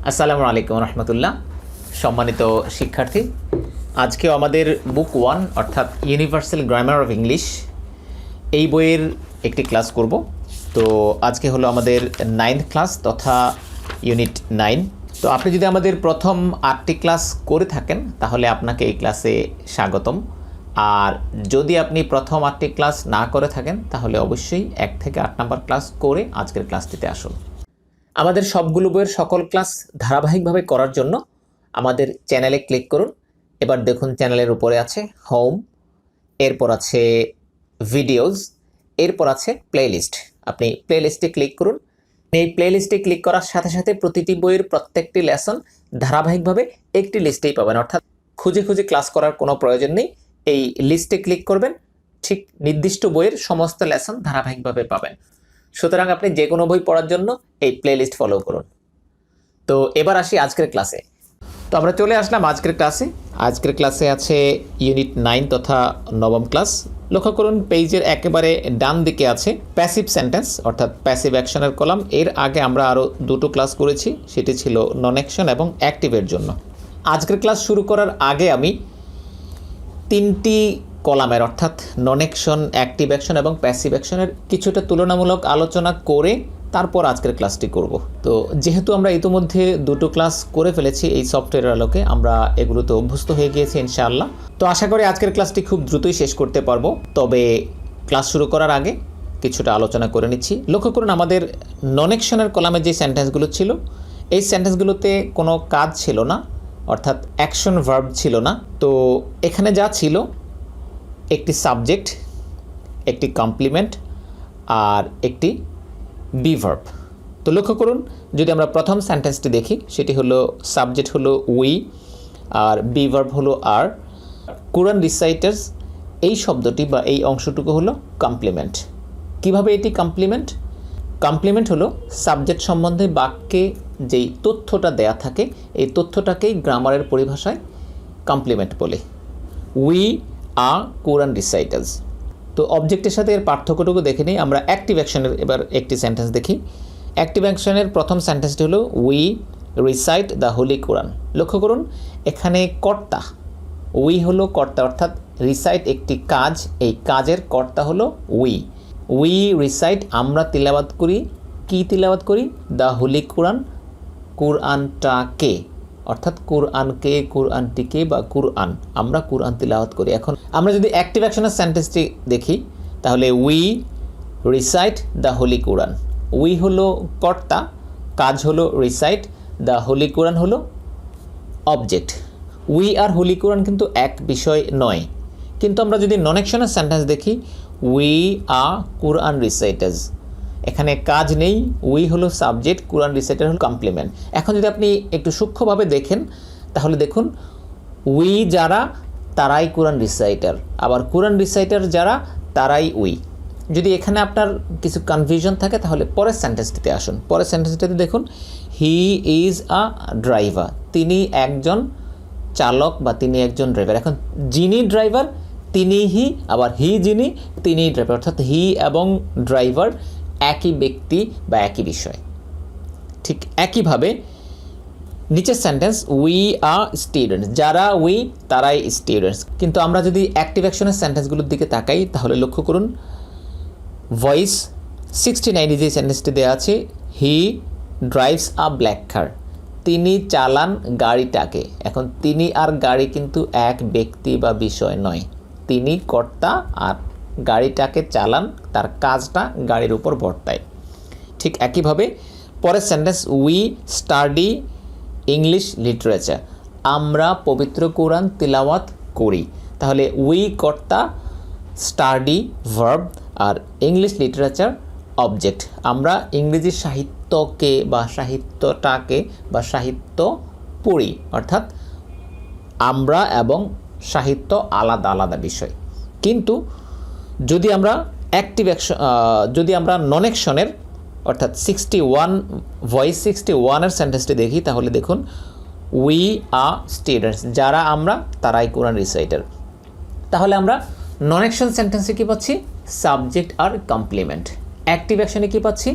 আসসালামু আলাইকুম রহমতুল্লাহ। সম্মানিত শিক্ষার্থী, আজকেও আমাদের বুক 1 অর্থাৎ ইউনিভার্সাল গ্রামার অফ ইংলিশ এই বইয়ের একটি ক্লাস করব। তো আজকে হলো আমাদের 9th ক্লাস তথা ইউনিট 9। তো আপনি যদি আমাদের প্রথম 8টি ক্লাস করে থাকেন তাহলে আপনাকে এই ক্লাসে স্বাগতম। আর যদি আপনি প্রথম 8টি ক্লাস না করে থাকেন তাহলে অবশ্যই 1 থেকে 8 নম্বর ক্লাস করে আজকের ক্লাসটিতে আসুন। আমাদের সবগুলো বইয়ের সকল ক্লাস ধারাবাহিকভাবে করার জন্য আমাদের চ্যানেলে ক্লিক করুন। এবার দেখুন চ্যানেলের উপরে আছে হোম, এরপর আছে ভিডিওস, এরপর আছে প্লেলিস্ট। আপনি প্লেলিস্টে ক্লিক করুন। এই প্লেলিস্টে ক্লিক করার সাথে সাথে প্রতিটি বইয়ের প্রত্যেকটি লেসন ধারাবাহিকভাবে একটি লিস্টেই পাবেন, অর্থাৎ খুঁজে খুঁজে ক্লাস করার কোনো প্রয়োজন নেই। এই লিস্টে ক্লিক করবেন, ঠিক নির্দিষ্ট বইয়ের সমস্ত লেসন ধারাবাহিকভাবে পাবেন। সুতরাং আপনি যে কোনো বই পড়ার জন্য এই প্লেলিস্ট ফলো করুন। তো এবার আসি আজকের ক্লাসে। তো আমরা চলে আসলাম আজকের ক্লাসে। আজকের ক্লাসে আছে ইউনিট 9 তথা নবম ক্লাস। লক্ষ্য করুন পেজের একেবারে ডান দিকে আছে প্যাসিভ সেন্টেন্স অর্থাৎ প্যাসিভ অ্যাকশনের কলাম। এর আগে আমরা আরও দুটো ক্লাস করেছি, সেটি ছিল নন অ্যাকশন এবং অ্যাক্টিভের জন্য। আজকের ক্লাস শুরু করার আগে আমি 3টি কলামের অর্থাৎ নন অ্যাকশন, অ্যাক্টিভ অ্যাকশন এবং প্যাসিভ অ্যাকশনের কিছুটা তুলনামূলক আলোচনা করে তারপর আজকের ক্লাসটি করব। তো যেহেতু আমরা ইতিমধ্যে দুটো ক্লাস করে ফেলেছি এই সফটওয়্যারের আলোকে, আমরা এগুলোতে অভ্যস্ত হয়ে গিয়েছি ইনশাআল্লাহ। তো আশা করি আজকের ক্লাসটি খুব দ্রুতই শেষ করতে পারবো। তবে ক্লাস শুরু করার আগে কিছুটা আলোচনা করে নিচ্ছি। লক্ষ্য করুন আমাদের নন অ্যাকশনের কলামে যে সেন্টেন্সগুলো ছিল এই সেন্টেন্সগুলোতে কোনো কাজ ছিল না, অর্থাৎ অ্যাকশন ভার্ব ছিল না। তো এখানে যা ছিল একটি সাবজেক্ট, একটি কমপ্লিমেন্ট আর একটি বি ভার্ব। তো লক্ষ্য করুন যদি আমরা প্রথম সেন্টেন্সটি দেখি সেটি হলো সাবজেক্ট হলো উই আর বি ভার্ব হলো আর। কোরআন রিসাইটার্স এই শব্দটি বা এই অংশটুকু হলো কমপ্লিমেন্ট। কিভাবে এটি কমপ্লিমেন্ট? কমপ্লিমেন্ট হলো সাবজেক্ট সম্বন্ধে বাক্যে যেই তথ্যটা দেয়া থাকে এই তথ্যটাকেই গ্রামারের পরিভাষায় কমপ্লিমেন্ট বলে। উই আর কোরআন রিসাইটার্স। তো অবজেক্টের সাথে এর পার্থক্যটুকু দেখে নিই। আমরা অ্যাক্টিভ অ্যাকশনের এবার একটি সেন্টেন্স দেখি। অ্যাক্টিভ অ্যাকশনের প্রথম সেন্টেন্সটি হলো উই রিসাইট দ্য হোলি কোরআন। লক্ষ্য করুন এখানে কর্তা, উই হলো কর্তা অর্থাৎ রিসাইট একটি কাজ, এই কাজের কর্তা হলো উই। উই রিসাইট আমরা তিলাওয়াত করি। কি তিলাওয়াত করি? দ্য হোলি কোরআন, কোরআনটাকে, অর্থাৎ কোরআনকে, কোরআনটিকে বা কোরআন, আমরা কোরআন তিলাওয়াত করি। এখন আমরা যদি অ্যাক্টিভ অ্যাকশনের সেন্টেন্সটি দেখি তাহলে we recite the Holi Quran. We হলো কর্তা, কাজ হলো রিসাইট, দ্য হোলি কোরআন হলো অবজেক্ট। উই আর হোলি কোরআন কিন্তু এক বিষয় নয়। কিন্তু আমরা যদি নন অ্যাকশনের সেন্টেন্স দেখি উই আর কোরআন রিসাইটার্স, এখানে কাজ নেই, উই হলো সাবজেক্ট, কোরআন রিসাইটার হলো কমপ্লিমেন্ট। এখন যদি আপনি একটু সূক্ষ্মভাবে দেখেন তাহলে দেখুন উই যারা তারাই কোরআন রিসাইটার, আবার কোরআন রিসাইটার যারা তারাই উই। যদি এখানে আপনার কিছু কনফিউশন থাকে তাহলে পরের সেন্টেন্সটিতে আসুন। পরের সেন্টেন্সটিতে দেখুন হি ইজ আ ড্রাইভার, তিনি একজন চালক বা তিনি একজন ড্রাইভার। এখন যিনি ড্রাইভার তিনি হি, আবার হি যিনি তিনি ড্রাইভার, অর্থাৎ হি এবং ড্রাইভার একই ব্যক্তি বা একই বিষয়। ঠিক একইভাবে নিচের সেন্টেন্স উই আর স্টুডেন্টস, যারা উই তারাই স্টুডেন্টস। কিন্তু আমরা যদি অ্যাক্টিভ অ্যাকশনের সেন্টেন্সগুলোর দিকে তাকাই তাহলে লক্ষ্য করুন ভয়েস 69 যে সেন্টেন্সটি দেওয়া আছে হি ড্রাইভস আ ব্ল্যাক কার, তিনি চালান গাড়িটাকে। এখন তিনি আর গাড়ি কিন্তু এক ব্যক্তি বা বিষয় নয়, তিনি কর্তা আর গাড়িটাকে চালান, তার কাজটা গাড়ির উপর বর্তায়। ঠিক একইভাবে পরের sentence we study English literature, আমরা পবিত্র কোরআন তিলাওয়াত করি। তাহলে উই কর্তা, স্টাডি ভার্ব আর ইংলিশ লিটারেচার অবজেক্ট। আমরা ইংরেজি সাহিত্যকে বা সাহিত্যটাকে বা সাহিত্য পড়ি, অর্থাৎ আমরা এবং সাহিত্য আলাদা আলাদা বিষয়। কিন্তু যদি আমরা অ্যাক্টিভ অ্যাকশন, যদি আমরা নন অ্যাকশনের অর্থাৎ 61 ভয়েস 61-এর সেন্টেন্সটি দেখি তাহলে দেখুন উই আর স্টুডেন্টস, যারা আমরা তারাই কোরআন রিসাইটার। তাহলে আমরা নন অ্যাকশন সেন্টেন্সে কী পাচ্ছি? সাবজেক্ট আর কমপ্লিমেন্ট। অ্যাক্টিভ অ্যাকশনে কী পাচ্ছি?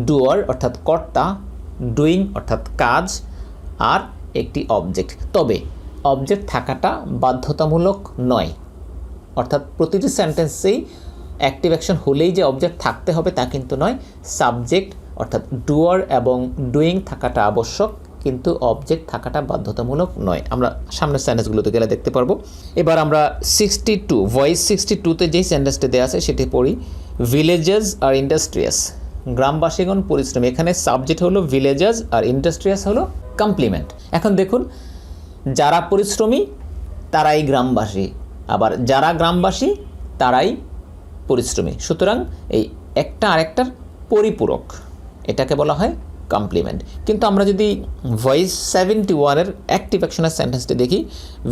ডুয়ার অর্থাৎ কর্তা, ডুইং অর্থাৎ কাজ, আর একটি অবজেক্ট। তবে অবজেক্ট থাকাটা বাধ্যতামূলক নয়, অর্থাৎ প্রতিটি সেন্টেন্সেই অ্যাক্টিভ অ্যাকশন হলেই যে অবজেক্ট থাকতে হবে তা কিন্তু নয়। সাবজেক্ট অর্থাৎ ডুয়ার এবং ডুইং থাকাটা আবশ্যক, কিন্তু অবজেক্ট থাকাটা বাধ্যতামূলক নয়। আমরা সামনের সেন্টেন্সগুলোতে গেলে দেখতে পারবো। এবার আমরা 62 ভয়েস 62তে যেই সেন্টেন্সটি দেওয়া আছে সেটি পড়ি। ভিলেজেস আর ইন্ডাস্ট্রিয়াস, গ্রামবাসীগণ পরিশ্রমী। এখানে সাবজেক্ট হলো ভিলেজেস আর ইন্ডাস্ট্রিয়াস হলো কমপ্লিমেন্ট। এখন দেখুন, যারা পরিশ্রমী তারাই গ্রামবাসী, আবার যারা গ্রামবাসী তারাই পরিশ্রমী। সুতরাং এই একটা আরেকটার পরিপূরক, এটাকে বলা হয় কমপ্লিমেন্ট। কিন্তু আমরা যদি ভয়েস 71-এর অ্যাক্টিভ অ্যাকশনের সেন্টেন্সটি দেখি,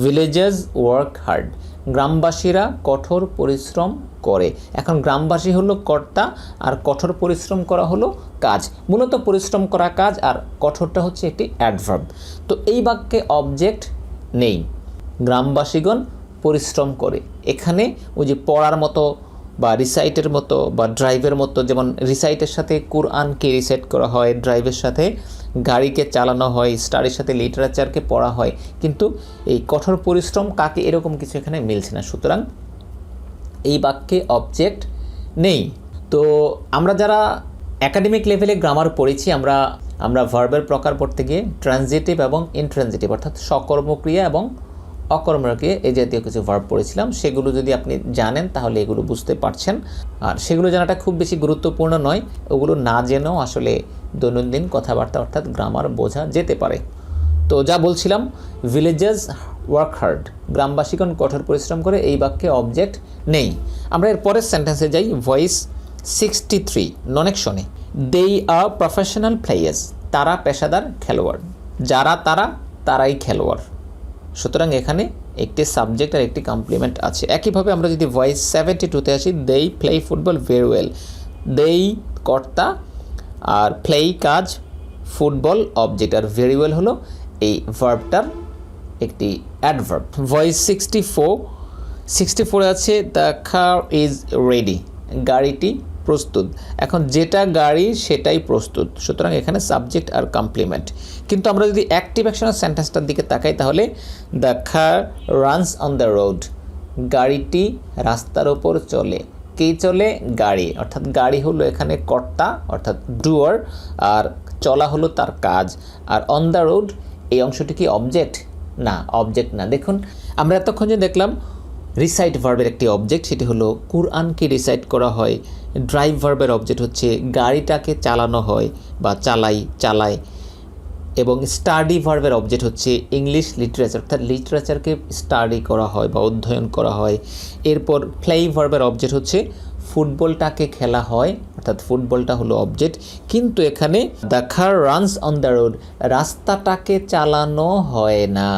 ভিলেজেস ওয়ার্ক হার্ড, গ্রামবাসীরা কঠোর পরিশ্রম করে। এখন গ্রামবাসী হলো কর্তা আর কঠোর পরিশ্রম করা হলো কাজ। মূলত পরিশ্রম করা কাজ আর কঠোরটা হচ্ছে একটি অ্যাডভার্ব। তো এই বাক্যে অবজেক্ট নেই। গ্রামবাসীগণ পরিশ্রম করে, এখানে ওই যে পড়ার মতো বা রিসাইটের মতো বা ড্রাইভের মতো, যেমন রিসাইটের সাথে কোরআনকে রিসাইট করা হয়, ড্রাইভের সাথে গাড়িকে চালানো হয়, স্টাডির সাথে লিটারেচারকে পড়া হয়, কিন্তু এই কঠোর পরিশ্রম কাকে, এরকম কিছু এখানে মিলছে না। সুতরাং এই বাক্যে অবজেক্ট নেই। তো আমরা যারা একাডেমিক লেভেলে গ্রামার পড়েছি, আমরা ভার্বের প্রকার পড়তে গিয়ে ট্রানজিটিভ এবং ইনট্রানজিটিভ অর্থাৎ সকর্মক্রিয়া এবং অকর্মক্রিয়া এই জাতীয় কিছু ভার্ব পড়েছিলাম। সেগুলো যদি আপনি জানেন তাহলে এগুলো বুঝতে পারছেন। আর সেগুলো জানাটা খুব বেশি গুরুত্বপূর্ণ নয়, ওগুলো না জেনেও আসলে দৈনন্দিন কথাবার্তা অর্থাৎ গ্রামার বোঝা যেতে পারে। তো যা বলছিলাম, ভিলেজেস ওয়ার্ক হার্ড, গ্রামবাসীগণ কঠোর পরিশ্রম করে, এই বাক্যে অবজেক্ট নেই। আমরা এর পরের সেন্টেন্সে যাই, ভয়েস 63 নন অ্যাকশনে। দে আর প্রফেশনাল প্লেয়ার্স, তারা পেশাদার খেলোয়াড়। যারা তারাই খেলোয়াড়। সুতরাং এখানে একটি সাবজেক্ট আর একটি কমপ্লিমেন্ট আছে। একইভাবে আমরা যদি ভয়েস 72-তে আসি, they play football very well. They কর্তা আর প্লে কাজ, ফুটবল অবজেক্ট, আর ভেরি ওয়েল হলো এই ভার্বটার একটি অ্যাডভার্ব। ভয়েস 64 আছে, দ্য কার ইজ রেডি, গাড়িটি প্রস্তুত। এখন যেটা গাড়ি সেটাই প্রস্তুত, সুতরাং এখানে সাবজেক্ট আর কমপ্লিমেন্ট। কিন্তু আমরা যদি অ্যাক্টিভ অ্যাকশনের সেন্টেন্সটার দিকে তাকাই তাহলে the car runs on the road, গাড়িটি রাস্তার ওপর চলে। কে চলে? গাড়ি, অর্থাৎ গাড়ি হলো এখানে কর্তা অর্থাৎ ডুয়ার, আর চলা হলো তার কাজ। আর অন দ্য রোড এই অংশটি কি অবজেক্ট? না, অবজেক্ট না। দেখুন, আমরা এতক্ষণ যে দেখলাম রিসাইট ভার্বের একটি অবজেক্ট, সেটি হলো কোরআনকে রিসাইট করা হয়। ড্রাইভ ভার্বের অবজেক্ট হচ্ছে গাড়িটাকে চালানো হয় বা চালায়। এবং স্টাডি ভার্বের অবজেক্ট হচ্ছে ইংলিশ লিটারেচার, অর্থাৎ লিটারেচারকে স্টাডি করা হয় বা অধ্যয়ন করা হয়। এরপর প্লে ভার্বের অবজেক্ট হচ্ছে ফুটবলটাকে খেলা হয়, অর্থাৎ ফুটবলটা হলো অবজেক্ট। কিন্তু এখানে the car runs on the road, রাস্তাটাকে চালানো হয় না।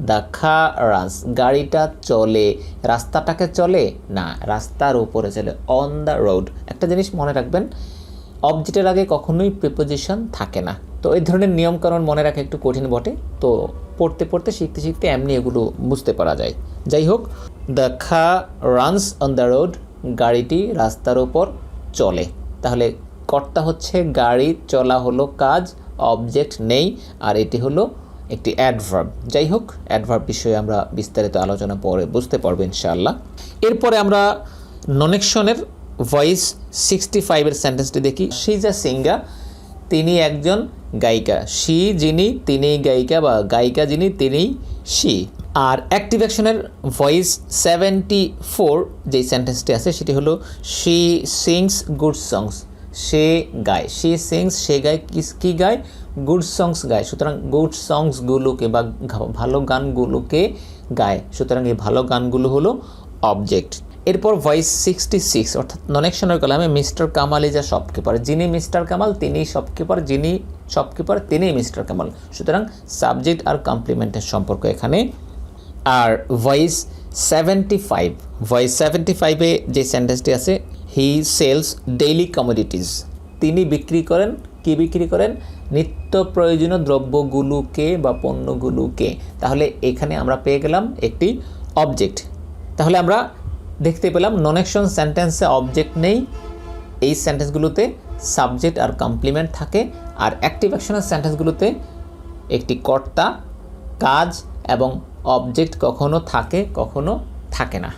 দ্য কার রানস, গাড়িটা চলে, রাস্তাটাকে চলে না, রাস্তার উপরে চলে, অন দ্য রোড। একটা জিনিস মনে রাখবেন, অবজেক্টের আগে কখনোই প্রিপোজিশন থাকে না। তো এই ধরনের নিয়মকানুন মনে রাখা একটু কঠিন বটে, তো পড়তে শিখতে এমনি এগুলো বুঝতে পারা যায়। যাই হোক, the car runs on the road, গাড়িটি রাস্তার ওপর চলে। তাহলে কর্তা হচ্ছে গাড়ি, চলা হলো কাজ, অবজেক্ট নেই, আর এটি হলো একটি অ্যাডভার্ব। যাই হোক, অ্যাডভার্ব বিষয়ে আমরা বিস্তারিত আলোচনা পরে বুঝতে পারবো ইনশাআল্লাহ। এরপরে আমরা নন অ্যাকশনের ভয়েস 65-এর সেন্টেন্সটি দেখি। শি ইজ আ সিঙ্গার, তিনি একজন গায়িকা। শি যিনি, তিনিই গায়িকা, বা গায়িকা যিনি, তিনিই শি। আর অ্যাক্টিভ অ্যাকশনের ভয়েস 74 যেই সেন্টেন্সটি আছে সেটি হলো শি সিংস গুড সংস, সে গায়। শি সিংস, সে গায়। কি গায়? গুড সংস গায়। সুতরাং গুড সংসগুলোকে বা ভালো গানগুলোকে গায়, সুতরাং এই ভালো গানগুলো হলো অবজেক্ট। এরপর ভয়েস 66 অর্থাৎ নন অ্যাকশনের কলামে mister Kamal is a shopkeeper, যিনি মিস্টার কামাল তিনিই শপকিপার, যিনি শপকিপার তিনিই মিস্টার কামাল। সুতরাং সাবজেক্ট আর কমপ্লিমেন্টের সম্পর্ক এখানে। আর ভয়েস 75-এ যে সেন্টেন্সটি আছে, হি সেলস ডেইলি কমোডিটিস, তিনি বিক্রি করেন, কি বিক্রি করেন? নিত্য প্রয়োজনীয় দ্রব্যগুলোকে বা পণ্যগুলোকে। তাহলে এখানে আমরা পেয়ে গেলাম একটি অবজেক্ট। তাহলে আমরা দেখতে পেলাম নন অ্যাকশন সেন্টেন্সে অবজেক্ট নেই, এই সেন্টেন্সগুলোতে সাবজেক্ট আর কমপ্লিমেন্ট থাকে। আর অ্যাক্টিভ অ্যাকশনের সেন্টেন্সগুলোতে একটি কর্তা, কাজ এবং অবজেক্ট কখনো থাকে কখনো থাকে না।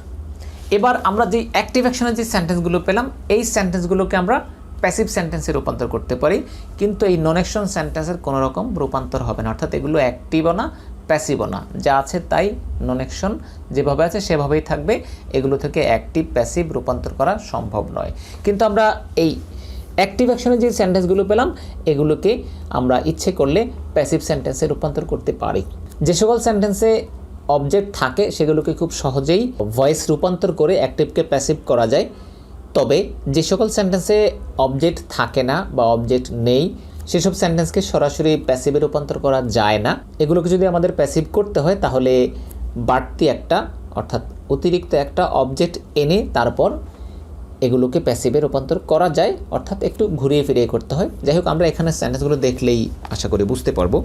এবার আমরা যে অ্যাক্টিভ অ্যাকশনের যে সেন্টেন্সগুলো পেলাম এই সেন্টেন্সগুলোকে আমরা প্যাসিভ সেন্টেন্সে রূপান্তর করতে পারি, কিন্তু এই নন অ্যাকশন সেন্টেন্সের কোনো রকম রূপান্তর হবে না, অর্থাৎ এগুলো অ্যাক্টিভও না প্যাসিভও না, যা আছে তাই নন অ্যাকশন যেভাবে আছে সেভাবেই থাকবে, এগুলো থেকে অ্যাক্টিভ প্যাসিভ রূপান্তর করা সম্ভব নয়। কিন্তু আমরা এই অ্যাক্টিভ অ্যাকশনের যে সেন্টেন্সগুলো পেলাম এগুলোকে আমরা ইচ্ছে করলে প্যাসিভ সেন্টেন্সে রূপান্তর করতে পারি। যে সকল সেন্টেন্সে অবজেক্ট থাকে সেগুলোকে খুব সহজেই ভয়েস রূপান্তর করে অ্যাক্টিভকে প্যাসিভ করা যায়, তবে যে সকল সেন্টেন্সে অবজেক্ট থাকে না বা অবজেক্ট নেই সেসব সেন্টেন্সকে সরাসরি প্যাসিভে রূপান্তর করা যায় না। এগুলোকে যদি আমাদের প্যাসিভ করতে হয় তাহলে বাড়তি একটা অর্থাৎ অতিরিক্ত একটা অবজেক্ট এনে তারপর এগুলোকে প্যাসিভে রূপান্তর করা যায়, অর্থাৎ একটু ঘুরিয়ে ফিরিয়ে করতে হয়। যাই হোক, আমরা এখানে সেন্টেন্সগুলো দেখলেই আশা করি বুঝতে পারবো।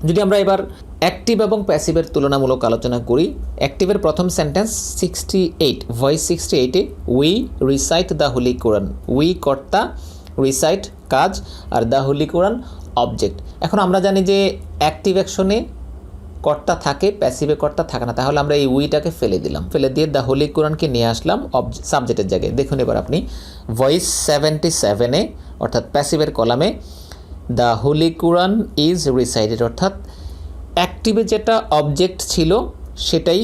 যদি আমরা এবার অ্যাক্টিভ এবং প্যাসিভের তুলনামূলক আলোচনা করি, অ্যাক্টিভের প্রথম সেন্টেন্স 68, ভয়েস 68-এ we recite the Holi Quran. We কর্তা, রিসাইট কাজ, আর দ্য হোলি কোরআন অবজেক্ট। এখন আমরা জানি যে অ্যাক্টিভ অ্যাকশনে কর্তা থাকে, প্যাসিভে কর্তা থাকে না, তাহলে আমরা এই উইটাকে ফেলে দিলাম, ফেলে দিয়ে দ্য হোলি কোরআনকে নিয়ে আসলাম সাবজেক্টের জায়গায়। দেখুন এবার আপনি ভয়েস 77-এ অর্থাৎ প্যাসিভের কলামে the Holi Quran is recited, অর্থাৎ অ্যাক্টিভে যেটা অবজেক্ট ছিল সেটাই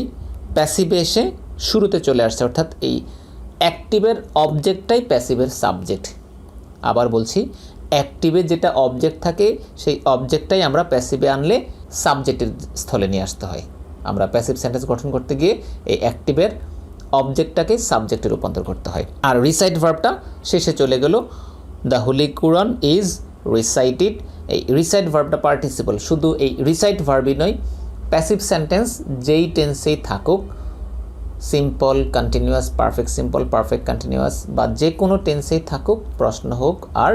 প্যাসিভে এসে শুরুতে চলে আসছে, অর্থাৎ এই অ্যাক্টিভের অবজেক্টটাই প্যাসিভের সাবজেক্ট। আবার বলছি, অ্যাক্টিভে যেটা অবজেক্ট থাকে সেই অবজেক্টটাই আমরা প্যাসিভে আনলে সাবজেক্টের স্থলে নিয়ে আসতে হয়। আমরা প্যাসিভ সেন্টেন্স গঠন করতে গিয়ে এই অ্যাক্টিভের অবজেক্টটাকে সাবজেক্টে রূপান্তর করতে হয়। আর রিসাইট ভার্বটা শেষে চলে গেল, the Holi Quran is recited. এই রিসাইট ভার্বটা পার্টিসিপল, শুধু এই রিসাইট ভার্বই নয়, প্যাসিভ সেন্টেন্স যেই টেন্সেই থাকুক, simple, continuous, perfect simple, perfect continuous বা যে কোনো টেন্সেই থাকুক, প্রশ্ন হোক আর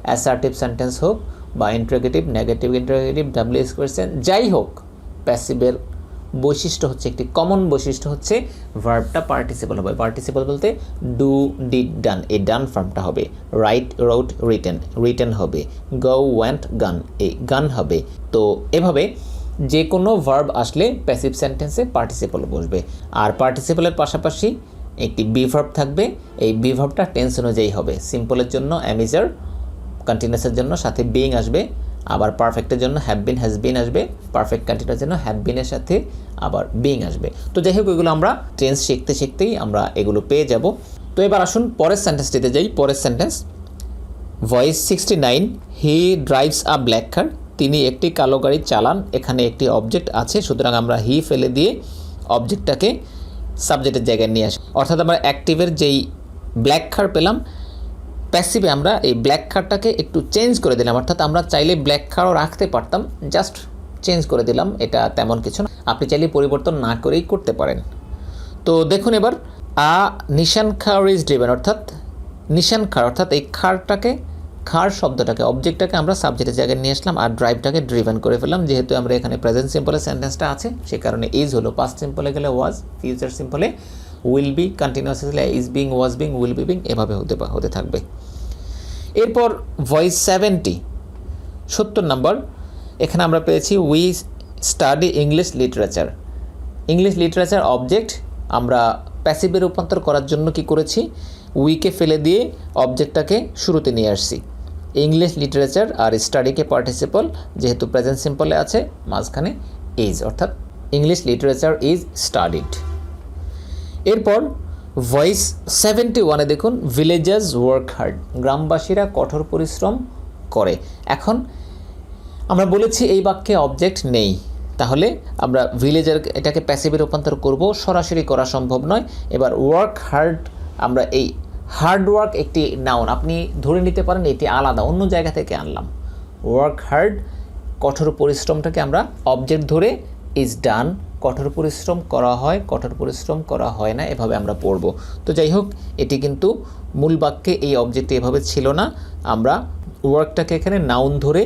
অ্যাসার্টিভ সেন্টেন্স হোক বা interrogative, negative interrogative, WS question, যাই হোক, প্যাসিভের বৈশিষ্ট্য হচ্ছে, একটি কমন বৈশিষ্ট্য হচ্ছে ভার্বটা পার্টিসিপল হবে। পার্টিসিপল বলতে ডু, ডিড, ডান, এই ডান ফর্মটা হবে। রাইট, রোট, রিটেন, রিটেন হবে। গো, ওয়েন্ট, গান, এই গান হবে। তো এভাবে যে কোনো ভার্ব আসলে প্যাসিভ সেন্টেন্সে পার্টিসিপল বসবে। আর পার্টিসিপলের পাশাপাশি একটি বি ভার্ব থাকবে, এই বি ভার্বটা টেন্স অনুযায়ী হবে। সিম্পলের জন্য অ্যামিজার, কন্টিনিউয়াসের জন্য সাথে বিং আসবে, আবার পারফেক্টের জন্য হ্যাভ বিন, হ্যাজ বিন আসবে, পারফেক্ট কন্টিনিউয়াসের জন্য হ্যাভ বিনের সাথে আবার বিং আসবে। তো যাই হোক, এগুলো আমরা টেন্স শিখতে শিখতেই আমরা এগুলো পেয়ে যাব। তো এবার আসুন পরের সেন্টেন্সটিতে যাই। পরের সেন্টেন্স ভয়েস 69, হি ড্রাইভস আ ব্ল্যাক কার। তিনি একটি কালো গাড়ি চালান। এখানে একটি অবজেক্ট আছে, সুতরাং আমরা হি ফেলে দিয়ে অবজেক্টটাকে সাবজেক্টের জায়গায় নিয়ে আসি। অর্থাৎ আমরা অ্যাক্টিভের যেই ব্ল্যাক কার পেলাম, প্যাসিভে আমরা এই ব্ল্যাক কারটাকে একটু চেঞ্জ করে দিলাম, অর্থাৎ আমরা চাইলে ব্ল্যাক কারও রাখতে পারতাম, জাস্ট চেঞ্জ করে দিলাম, এটা তেমন কিছু না, আপনি চাইলে পরিবর্তন না করেই করতে পারেন। তো দেখুন এবার আ নিশান খার ইজ ড্রিভেন, অর্থাৎ নিশান খার, অর্থাৎ এই খারটাকে, খার শব্দটাকে, অবজেক্টটাকে আমরা সাবজেক্টের জায়গায় নিয়ে আসলাম আর ড্রাইভটাকে ড্রিভেন করে ফেললাম। যেহেতু আমরা এখানে প্রেজেন্ট সিম্পলের সেন্টেন্সটা আছে সেই কারণে ইজ হলো, পাস্ট সিম্পলে গেলে ওয়াজ, ফিউচার সিম্পলে উইল বি, কন্টিনিউয়াস হলে is being, was being, will be being, এভাবে হতে থাকবে। এরপর ভয়েস 70, 70 নম্বর, এখানে আমরা পেয়েছি we study English literature. English literature object, আমরা প্যাসিভে রূপান্তর করার জন্য কি করেছি, উইকে ফেলে দিয়ে অবজেক্টটাকে শুরুতে নিয়ে আসছি। ইংলিশ লিটারেচার আর স্টাডিকে পার্টিসিপল, যেহেতু প্রেজেন্ট সিম্পলে আছে, মাঝখানে ইজ, অর্থাৎ ইংলিশ লিটারেচার ইজ স্টাডিড। এরপর ভয়েস 71-এ দেখুন ভিলেজার্স ওয়ার্ক হার্ড, গ্রামবাসীরা কঠোর পরিশ্রম করে। এখন আমরা বলেছি এই বাক্যে অবজেক্ট নেই, তাহলে আমরা ভিলেজার এটাকে প্যাসিভে রূপান্তর করব, সরাসরি করা সম্ভব নয়। এবার ওয়ার্ক হার্ড, আমরা এই হার্ড ওয়ার্ক একটি নাউন, আপনি ধরে নিতে পারেন এটি আলাদা, অন্য জায়গা থেকে আনলাম। ওয়ার্ক হার্ড, কঠোর পরিশ্রমটাকে আমরা অবজেক্ট ধরে ইজ ডান, কঠোর পরিশ্রম করা হয়, কঠোর পরিশ্রম করা হয় না, এভাবে আমরা পড়ব। তো যাই হোক, এটি কিন্তু মূল বাক্যে এই অবজেক্টটি এভাবে ছিল না, আমরা ওয়ার্কটাকে এখানে নাউন ধরে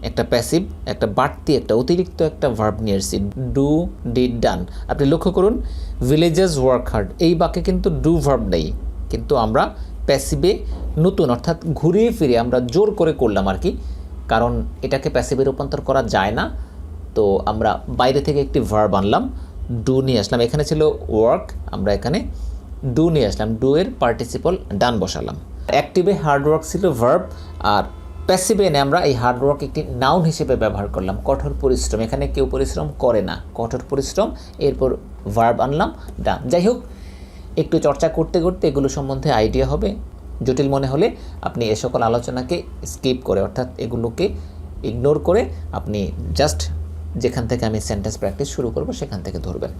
একটা প্যাসিভ, একটা বাড়তি, একটা অতিরিক্ত একটা ভার্ব নিয়ে এসেছি, ডু, ডিড, ডান। আপনি লক্ষ্য করুন ভিলেজার্স ওয়ার্ক হার্ড, এই বাক্যে কিন্তু ডু ভার্ব নেই, কিন্তু আমরা প্যাসিভে নতুন, অর্থাৎ ঘুরিয়ে ফিরে আমরা জোর করে করলাম আর কি, কারণ এটাকে প্যাসিভে রূপান্তর করা যায় না। তো আমরা বাইরে থেকে একটি ভার্ব আনলাম, ডু নিয়ে আসলাম। এখানে ছিল ওয়ার্ক, আমরা এখানে ডু নিয়ে আসলাম, ডু এর পার্টিসিপল ডান বসালাম। অ্যাক্টিভে হার্ডওয়ার্ক ছিল ভার্ব, আর প্যাসিভে এনে আমরা এই হার্ডওয়ার্ক একটি নাউন হিসেবে ব্যবহার করলাম। কঠোর পরিশ্রম, এখানে কেউ পরিশ্রম করে না, কঠোর পরিশ্রম, এরপর ভার্ব আনলাম ডান। যাই হোক, একটু চর্চা করতে করতে এগুলো সম্বন্ধে আইডিয়া হবে। জটিল মনে হলে আপনি এ সকল আলোচনাকে স্কিপ করে, অর্থাৎ এগুলোকে ইগনোর করে আপনি জাস্ট যেখান থেকে আমি সেন্টেন্স প্র্যাকটিস শুরু করব সেখান থেকে ধরবেন।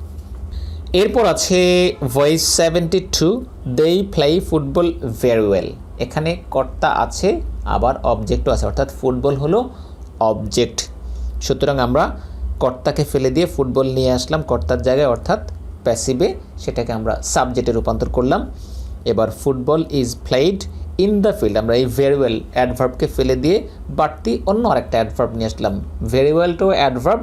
এরপর আছে voice 72, they play football very well. এখানে কর্তা আছে, আবার অবজেক্টও আছে, অর্থাৎ ফুটবল হলো অবজেক্ট। সুতরাং আমরা কর্তাকে ফেলে দিয়ে ফুটবল নিয়ে আসলাম কর্তার জায়গায়, অর্থাৎ প্যাসিভে, সেটাকে আমরা সাবজেক্টে রূপান্তর করলাম। এবার football is played in the field, আমরা এই ভেরি ওয়েল অ্যাডভার্বকে ফেলে দিয়ে বাড়তি অন্য আরেকটা অ্যাডভার্ব নিয়ে আসলাম। ভেরি ওয়েলটাও অ্যাডভার্ব,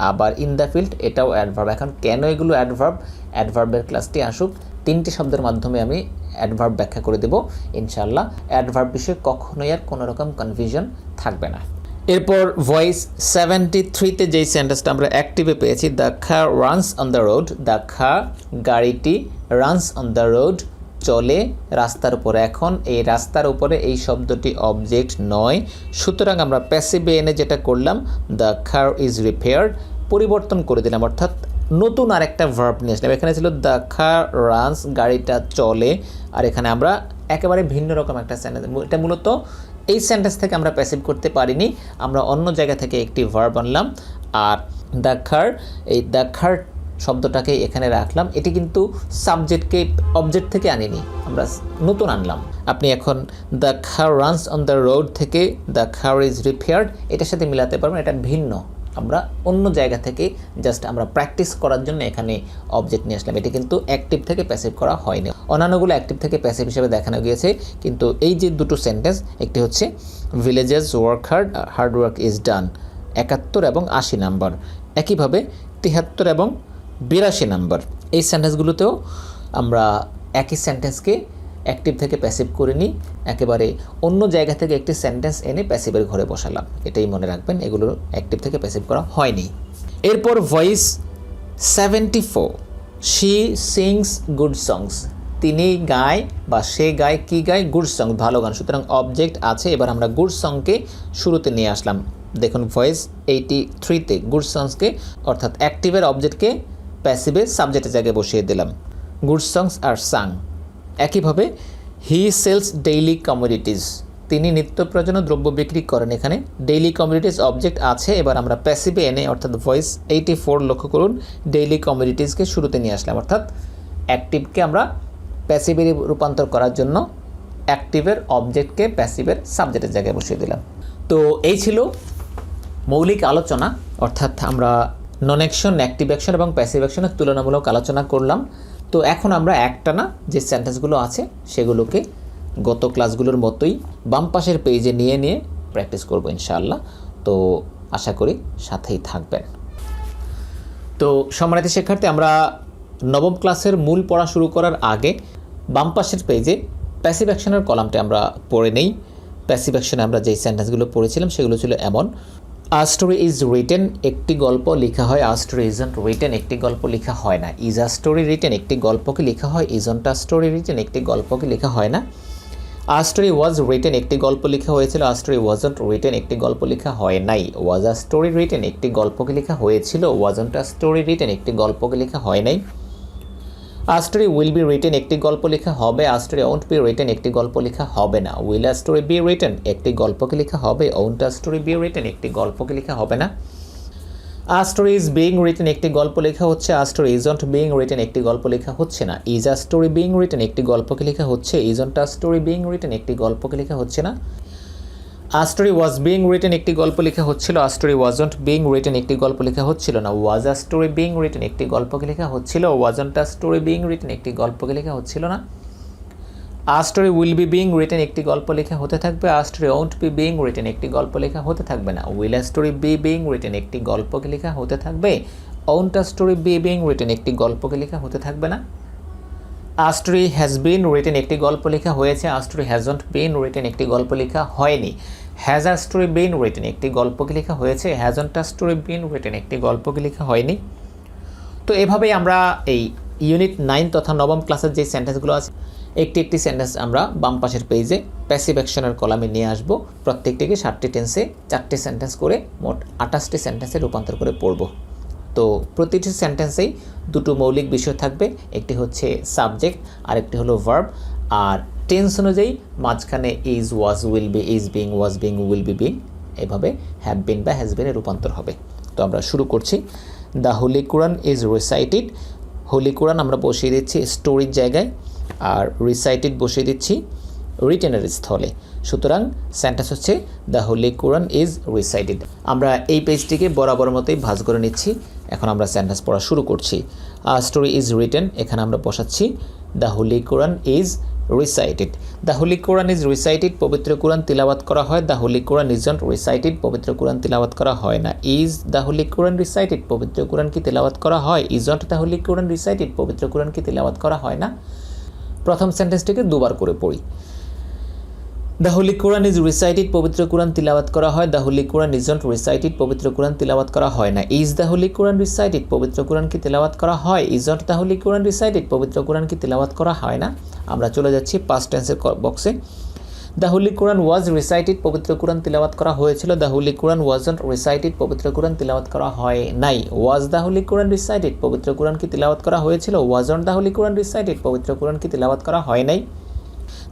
আবার ইন দ্য ফিল্ড এটাও অ্যাডভার্ব। এখন কেন এগুলো অ্যাডভার্ব, অ্যাডভার্বের ক্লাসটি আসুক, 3টি শব্দের মাধ্যমে আমি অ্যাডভার্ব ব্যাখ্যা করে দেব ইনশাআল্লাহ। অ্যাডভার্ব বিষয়ে কখনোই আর কোনো রকম কনফিউশন থাকবে না। এরপর ভয়েস 73তে যেই সেন্টেন্সটা আমরা অ্যাক্টিভে পেয়েছি, the car runs on the road, the car গাড়িটি, রানস অন দ্য রোড চলে রাস্তার উপরে। এখন এই রাস্তার উপরে এই শব্দটি অবজেক্ট নয়, সুতরাং আমরা প্যাসিভে এনে যেটা করলাম, দ্য কার ইজ রিপেয়ার্ড, পরিবর্তন করে দিলাম, অর্থাৎ নতুন আরেকটা ভার্ব নিয়ে আসলাম। এখানে ছিল দ্য কার রানস, গাড়িটা চলে, আর এখানে আমরা একেবারে ভিন্ন রকম একটা সেন্টেন্স। এটা মূলত এই সেন্টেন্স থেকে আমরা প্যাসিভ করতে পারিনি, আমরা অন্য জায়গা থেকে একটি ভার্ব আনলাম। আর দ্য কার, এই দ্য কার শব্দটাকে এখানে রাখলাম, এটি কিন্তু সাবজেক্টকে অবজেক্ট থেকে আনিনি, আমরা নতুন আনলাম। আপনি এখন the car runs on the road থেকে দ্য কার ইজ রিপেয়ার্ড এটার সাথে মিলাতে পারবেন, এটা ভিন্ন, আমরা অন্য জায়গা থেকে জাস্ট আমরা প্র্যাকটিস করার জন্য এখানে অবজেক্ট নিয়ে আসলাম। এটি কিন্তু অ্যাক্টিভ থেকে প্যাসিভ করা হয়নি, অন্যান্যগুলো অ্যাক্টিভ থেকে প্যাসিভ হিসেবে দেখানো গিয়েছে। কিন্তু এই যে দুটো সেন্টেন্স, একটি হচ্ছে villages work hard, hard work is done, 71 এবং 80 নাম্বার। একইভাবে 73 এবং 82 নাম্বার, এই সেন্টেন্সগুলোতেও আমরা একই সেন্টেন্সকে অ্যাক্টিভ থেকে প্যাসিভ করে নিই, একেবারে অন্য জায়গা থেকে একটি সেন্টেন্স এনে প্যাসিভের ঘরে বসালাম। এটাই মনে রাখবেন, এগুলো অ্যাক্টিভ থেকে প্যাসিভ করা হয়নি। এরপর ভয়েস 74, শি সিংস গুড সংস, তিনি গায় বা সে গায়, কি গায়, গুড সং, ভালো গান। সুতরাং অবজেক্ট আছে, এবার আমরা গুড সংকে শুরুতে নিয়ে আসলাম। দেখুন ভয়েস 83তে গুড সংসকে, অর্থাৎ অ্যাক্টিভের অবজেক্টকে প্যাসিভে সাবজেক্টের জায়গায় বসিয়ে দিলাম, গুড সংস আর সাং। একইভাবে হি সেলস ডেইলি কমোডিটিস, তিনি নিত্য প্রয়োজনীয় দ্রব্য বিক্রি করেন। এখানে ডেইলি কমোডিটিস অবজেক্ট আছে, এবার আমরা প্যাসিভে এনে, অর্থাৎ ভয়েস 84 লক্ষ্য করুন, ডেইলি কমোডিটিসকে শুরুতে নিয়ে আসলাম, অর্থাৎ অ্যাক্টিভকে আমরা প্যাসিভে রূপান্তর করার জন্য অ্যাক্টিভের অবজেক্টকে প্যাসিভের সাবজেক্টের জায়গায় বসিয়ে দিলাম। তো এই ছিল মৌলিক আলোচনা, অর্থাৎ আমরা নন অ্যাকশন, অ্যাক্টিভ অ্যাকশন এবং প্যাসিভ অ্যাকশনের তুলনামূলক আলোচনা করলাম। তো এখন আমরা একটানা যে সেন্টেন্সগুলো আছে সেগুলোকে গত ক্লাসগুলোর মতোই বাম পাশের পেজে নিয়ে নিয়ে প্র্যাকটিস করব ইনশাআল্লাহ। তো আশা করি সাথেই থাকবেন। তো সম্মানিত শিক্ষার্থী, আমরা নবম ক্লাসের মূল পড়া শুরু করার আগে বাম পাশের পেজে প্যাসিভ অ্যাকশনের কলামটি আমরা পড়ে নেই। প্যাসিভ অ্যাকশনে আমরা যেই সেন্টেন্সগুলো পড়েছিলাম সেগুলো ছিল এমন: আ স্টোরি ইজ রিটেন, একটি গল্প লেখা হয়। আ স্টোরি ইজন্ট রিটেন, একটি গল্প লেখা হয় না। ইজ আ স্টোরি রিটেন, একটি গল্পকে লেখা হয়। ইজন্ট আ স্টোরি রিটেন, একটি গল্পকে লেখা হয় না। আ স্টোরি ওয়াজ রিটেন, একটি গল্প লেখা হয়েছিল। আ স্টোরি ওয়াজন্ট রিটেন, একটি গল্প লেখা হয় নাই। ওয়াজ আ স্টোরি রিটেন, একটি গল্পকে লেখা হয়েছিল। ওয়াজন্ট আ স্টোরি রিটেন, একটি গল্পকে লেখা হয় নাই। A story will be written, একটি গল্প লেখা হবে। A story won't be written, একটি গল্প লেখা হবে না। Will a story be written, একটি গল্পকে লেখা হবে। Won't a story be written, একটি গল্পকে লেখা হবে না। A story is being written, একটি গল্প লেখা হচ্ছে। A story isn't being written, একটি গল্প লেখা হচ্ছে না। Is a story being written, একটি গল্পকে লেখা হচ্ছে। Isn't a story being written, একটি গল্পকে লেখা হচ্ছে না। A story was being written, একটি গল্প লেখা হচ্ছিল। A story wasn't being written, একটি গল্প লেখা হচ্ছিল না। ওয়াজ আ স্টোরি বিং রিটেন, একটি গল্পকে লেখা হচ্ছিল। Wasn't a story being written, একটি গল্পকে লেখা হচ্ছিল না। A story will be being written, একটি গল্প লেখা হতে থাকবে। A story won't be being written, একটি গল্প লেখা হতে থাকবে না। Will a story be being written, একটি গল্পকে লেখা হতে থাকবে। Won't a story be being written, একটি গল্পকে লেখা হতে থাকবে না। A story has been written, একটি গল্প লেখা হয়েছে। A story hasn't been written, একটি গল্প লেখা হয়নি। Has a story been written, একটি গল্প কি লেখা হয়েছে? Hasn't a story been written, একটি গল্প কি লেখা হয়নি? তো এভাবেই আমরা এই ইউনিট 9 তথা নবম ক্লাসের যে সেন্টেন্সগুলো আছে একটি একটি সেন্টেন্স আমরা বাম পাশের পেজে প্যাসিভ অ্যাকশনের কলামে নিয়ে আসব। প্রত্যেকটিকে 7টি টেন্সে 4টি সেন্টেন্স করে মোট 28টি সেন্টেন্সে রূপান্তর করে পড়ব। তো প্রতিটি সেন্টেন্সেই দুটো মৌলিক বিষয় থাকবে, একটি হচ্ছে সাবজেক্ট আর একটি হলো ভার্ব, আর টেন্স অনুযায়ী মাঝখানে is, was, will be, is being, was being, will be being, এভাবে হ্যাভ বিন বা হ্যাজ বিনে রূপান্তর হবে। তো আমরা শুরু করছি। The Holi Quran is recited, holy Quran আমরা বসিয়ে দিচ্ছি স্টোরির জায়গায়, আর রিসাইটেড বসিয়ে দিচ্ছি রিটেনের স্থলে। সুতরাং সেন্টেন্স হচ্ছে the Holi Quran is recited. আমরা এই পেজটিকে বরাবর মতোই ভাঁজ করে নিচ্ছি। এখন আমরা সেন্টেন্স পড়া শুরু করছি। স্টোরি ইজ রিটেন, এখানে আমরা বসাচ্ছি the Holi Quran is recited. The Holi Quran is recited, পবিত্র কোরআন তিলাওয়াত করা হয়। The Holi Quran isn't recited, পবিত্র কোরআন তিলাওয়াত করা হয় না। Is the Holi Quran recited, পবিত্র কোরআন কি তিলাওয়াত করা হয়? Isn't the Holi Quran recited, পবিত্র কোরআন কি তিলাওয়াত করা হয় না? প্রথম সেন্টেন্সটিকে দুবার করে পড়ি। The Holi Quran is recited, পবিত্র কোরআন তিলাওয়াত করা হয়। The Holi Quran isn't recited, পবিত্র কোরআন তিলাওয়াত করা হয় না। Is the Holi Quran recited, পবিত্র কোরআন কি তিলাওয়াত করা হয়? Isn't the Holi Quran recited, পবিত্র কোরআন কি তিলাওয়াত করা হয় না? আমরা চলে যাচ্ছি পাস্ট টেন্সের বক্সে। The Holi Quran was recited, পবিত্র কোরআন তিলাওয়াত করা হয়েছিল। The Holi Quran wasn't recited, পবিত্র কোরআন তিলাওয়াত করা হয় নাই। Was the Holi Quran recited, পবিত্র কোরআন কি তিলাওয়াত করা হয়েছিল? Wasn't the Holi Quran recited, পবিত্র কোরআন কি তিলাওয়াত করা হয় নাই?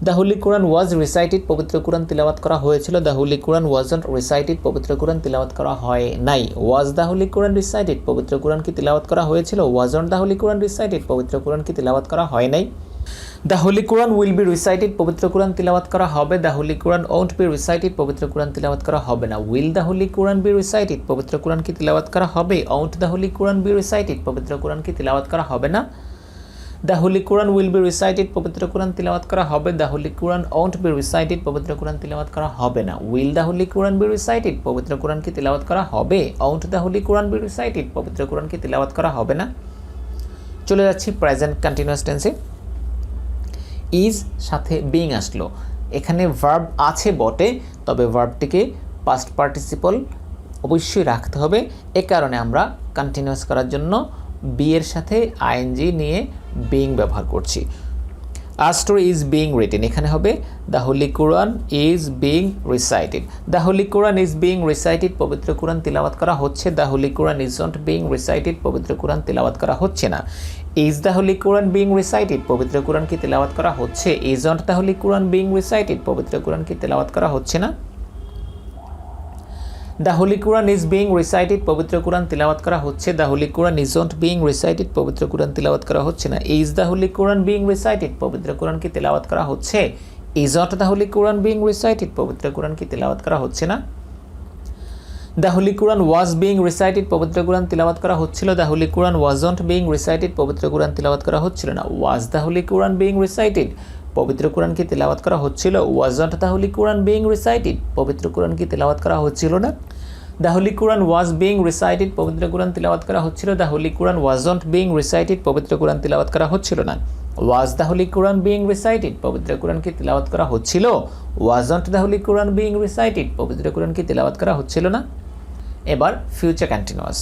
The Holi Quran was recited, পবিত্র কোরআন তিলাওয়াত করা হয়েছিল। The Holi Quran wasn't recited, পবিত্র কোরআন তিলাওয়াত করা হয় নাই। Was the Holi Quran recited, পবিত্র কোরআন কি তিলাওয়াত করা হয়েছিল? Wasn't the Holi Quran recited, পবিত্র কোরআন কি তিলাওয়াত করা হয় নাই? The Holi Quran will be recited, পবিত্র কোরআন তিলাওয়াত করা হবে। The Holi Quran won't be recited, পবিত্র কোরআন তিলাওয়াত করা হবে না। Will the Holi Quran be recited, পবিত্র কোরআন কি তিলাওয়াত করা হবে? Won't the Holi Quran be recited, পবিত্র কোরআন কি তিলাওয়াত করা হবে না? The Holi Quran will be recited, পবিত্র কোরআন তিলাওয়াত করা হবে। The Holi Quran won't be recited, পবিত্র কোরআন তিলাওয়াত করা হবে না। Will the Holi Quran be recited, পবিত্র কোরআন কি তিলাওয়াত করা হবে? Won't the Holi Quran be recited, পবিত্র কোরআন কি তিলাওয়াত করা হবে না? চলে যাচ্ছি প্রেজেন্ট কন্টিনিউয়াস টেন্সে। ইজ সাথে বিং আসলো, এখানে ভার্ব আছে বটে, তবে ভার্বটিকে পাস্ট পার্টিসিপল অবশ্যই রাখতে হবে। এ কারণে আমরা কন্টিনিউয়াস করার জন্য বি এর সাথে আইএনজি নিয়ে বিং ব্যবহার করছি। A story is being written, এখানে হবে the Holi Quran is being recited. The Holi Quran is being recited, পবিত্র কোরআন তিলাওয়াত করা হচ্ছে। The Holi Quran isn't being recited, পবিত্র কোরআন তিলাওয়াত করা হচ্ছে না। Is the Holi Quran being recited, পবিত্র কোরআন কি তিলাওয়াত করা হচ্ছে? Isn't the Holi Quran being recited, পবিত্র কোরআন কি তিলাওয়াত করা হচ্ছে না? The Holi Quran is being recited, পবিত্র কোরআন তিলাওয়াত করা হচ্ছে। The Holi Quran isn't being recited, পবিত্র কোরআন তিলাওয়াত করা হচ্ছে না। Is the Holi Quran being recited, পবিত্র কোরআন কি তিলাওয়াত করা হচ্ছে? Isn't the Holi Quran being recited, পবিত্র কোরআন কি তিলাওয়াত করা হচ্ছে না? The Holi Quran was being recited, পবিত্র কোরআন তিলাওয়াত করা হচ্ছিল। The Holi Quran wasn't being recited, পবিত্র কোরআন তিলাওয়াত করা হচ্ছিল না। Was the Holi Quran being recited, পবিত্র কোরআন কি তিলাওয়াত করা হচ্ছিল? Wasn't the Holi Quran being recited, পবিত্র কোরআন কি তিলাওয়াত করা হচ্ছিল না? The Holi Quran was being recited, পবিত্র কোরআন তিলাওয়াত করা হচ্ছিল। The Holi Quran wasn't being recited, পবিত্র কোরআন তিলাওয়াত করা হচ্ছিল না। Was the Holi Quran being recited, পবিত্র কোরআন কি তিলাওয়াত করা হচ্ছিল? Wasn't the Holi Quran being recited, পবিত্র কোরআন কি তিলাওয়াত করা হচ্ছিল না? এবার future continuous.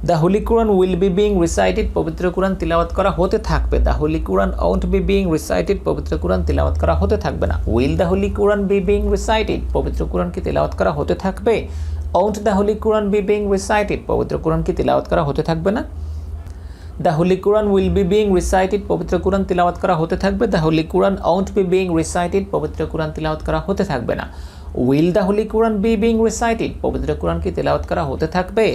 The Holi Quran will be being recited, পবিত্র কোরআন তিলাওয়াত করা হতে থাকবে। The Holi Quran won't be being recited, পবিত্র কোরআন তিলাওয়াত করা হতে থাকবে না। Will the Holi Quran be being recited, পবিত্র কোরআন কি তিলাওয়াত করা হতে থাকবে? Won't the Holi Quran be being recited, পবিত্র কোরআন কি তিলাওয়াত করা হতে থাকবে না? The Holi Quran will be being recited, পবিত্র কোরআন তিলাওয়াত করা হতে থাকবে। The Holi Quran won't be being recited, পবিত্র কোরআন তিলাওয়াত করা হতে থাকবে না। Will the Holi Quran be being recited, পবিত্র কোরআন কি তিলাওয়াত করা হতে থাকবে?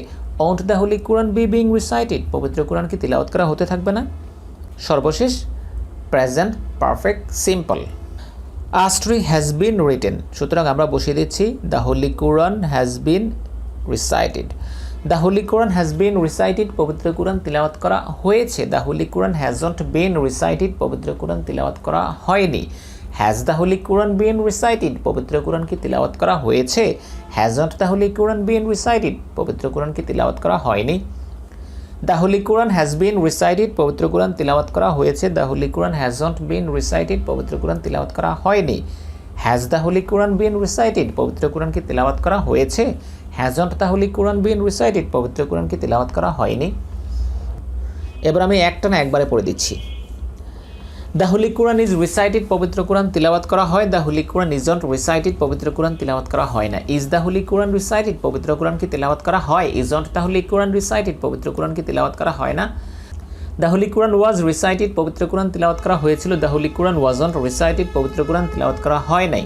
Won't the Holi Quran be being recited, পবিত্র কোরআন কি তিলাওয়াত করা হতে থাকবে না? সর্বশেষ present perfect simple. A story has been written, সুতরাং আমরা বসিয়ে দিচ্ছি the Holi Quran has been recited. The Holi Quran has been recited, পবিত্র কোরআন তিলাওয়াত করা হয়েছে। The Holi Quran hasn't been recited, পবিত্র কোরআন তিলাওয়াত করা হয়নি। Has the Holi Quran been recited, পবিত্র কোরআন কি তিলাওয়াত করা হয়েছে? Hasn't the Holi Quran been recited, পবিত্র কোরআন কি তিলাওয়াত করা হয়নি? The Holi Quran has been recited, পবিত্র কোরআন তিলাওয়াত করা হয়েছে। The Holi Quran hasn't been recited, পবিত্র কোরআন তিলাওয়াত করা হয়নি। Has the Holi Quran been recited, পবিত্র কোরআন কি তেলাওয়াত করা হয়েছে? Hasn't the Holi Quran been recited, পবিত্র কোরআন কি তেলাওয়াত করা হয়নি? এবার আমি একটা না একবারে পড়ে দিচ্ছি। The Holi Quran is recited, পবিত্র কোরআন তিলাওয়াত করা হয়। The Holi Quran isn't recited, পবিত্র কোরআন তিলাওয়াত করা হয় না। Is the Holi Quran recited, পবিত্র কোরআন কি তিলাওয়াত করা হয়? Isn't the Holi Quran recited, পবিত্র কোরআন কি তিলাওয়াত করা হয় না? The Holi Quran was recited, পবিত্র কোরআন তিলাওয়াত করা হয়েছিল। The Holi Quran wasn't recited, পবিত্র কোরআন তিলাওয়াত করা হয় নাই।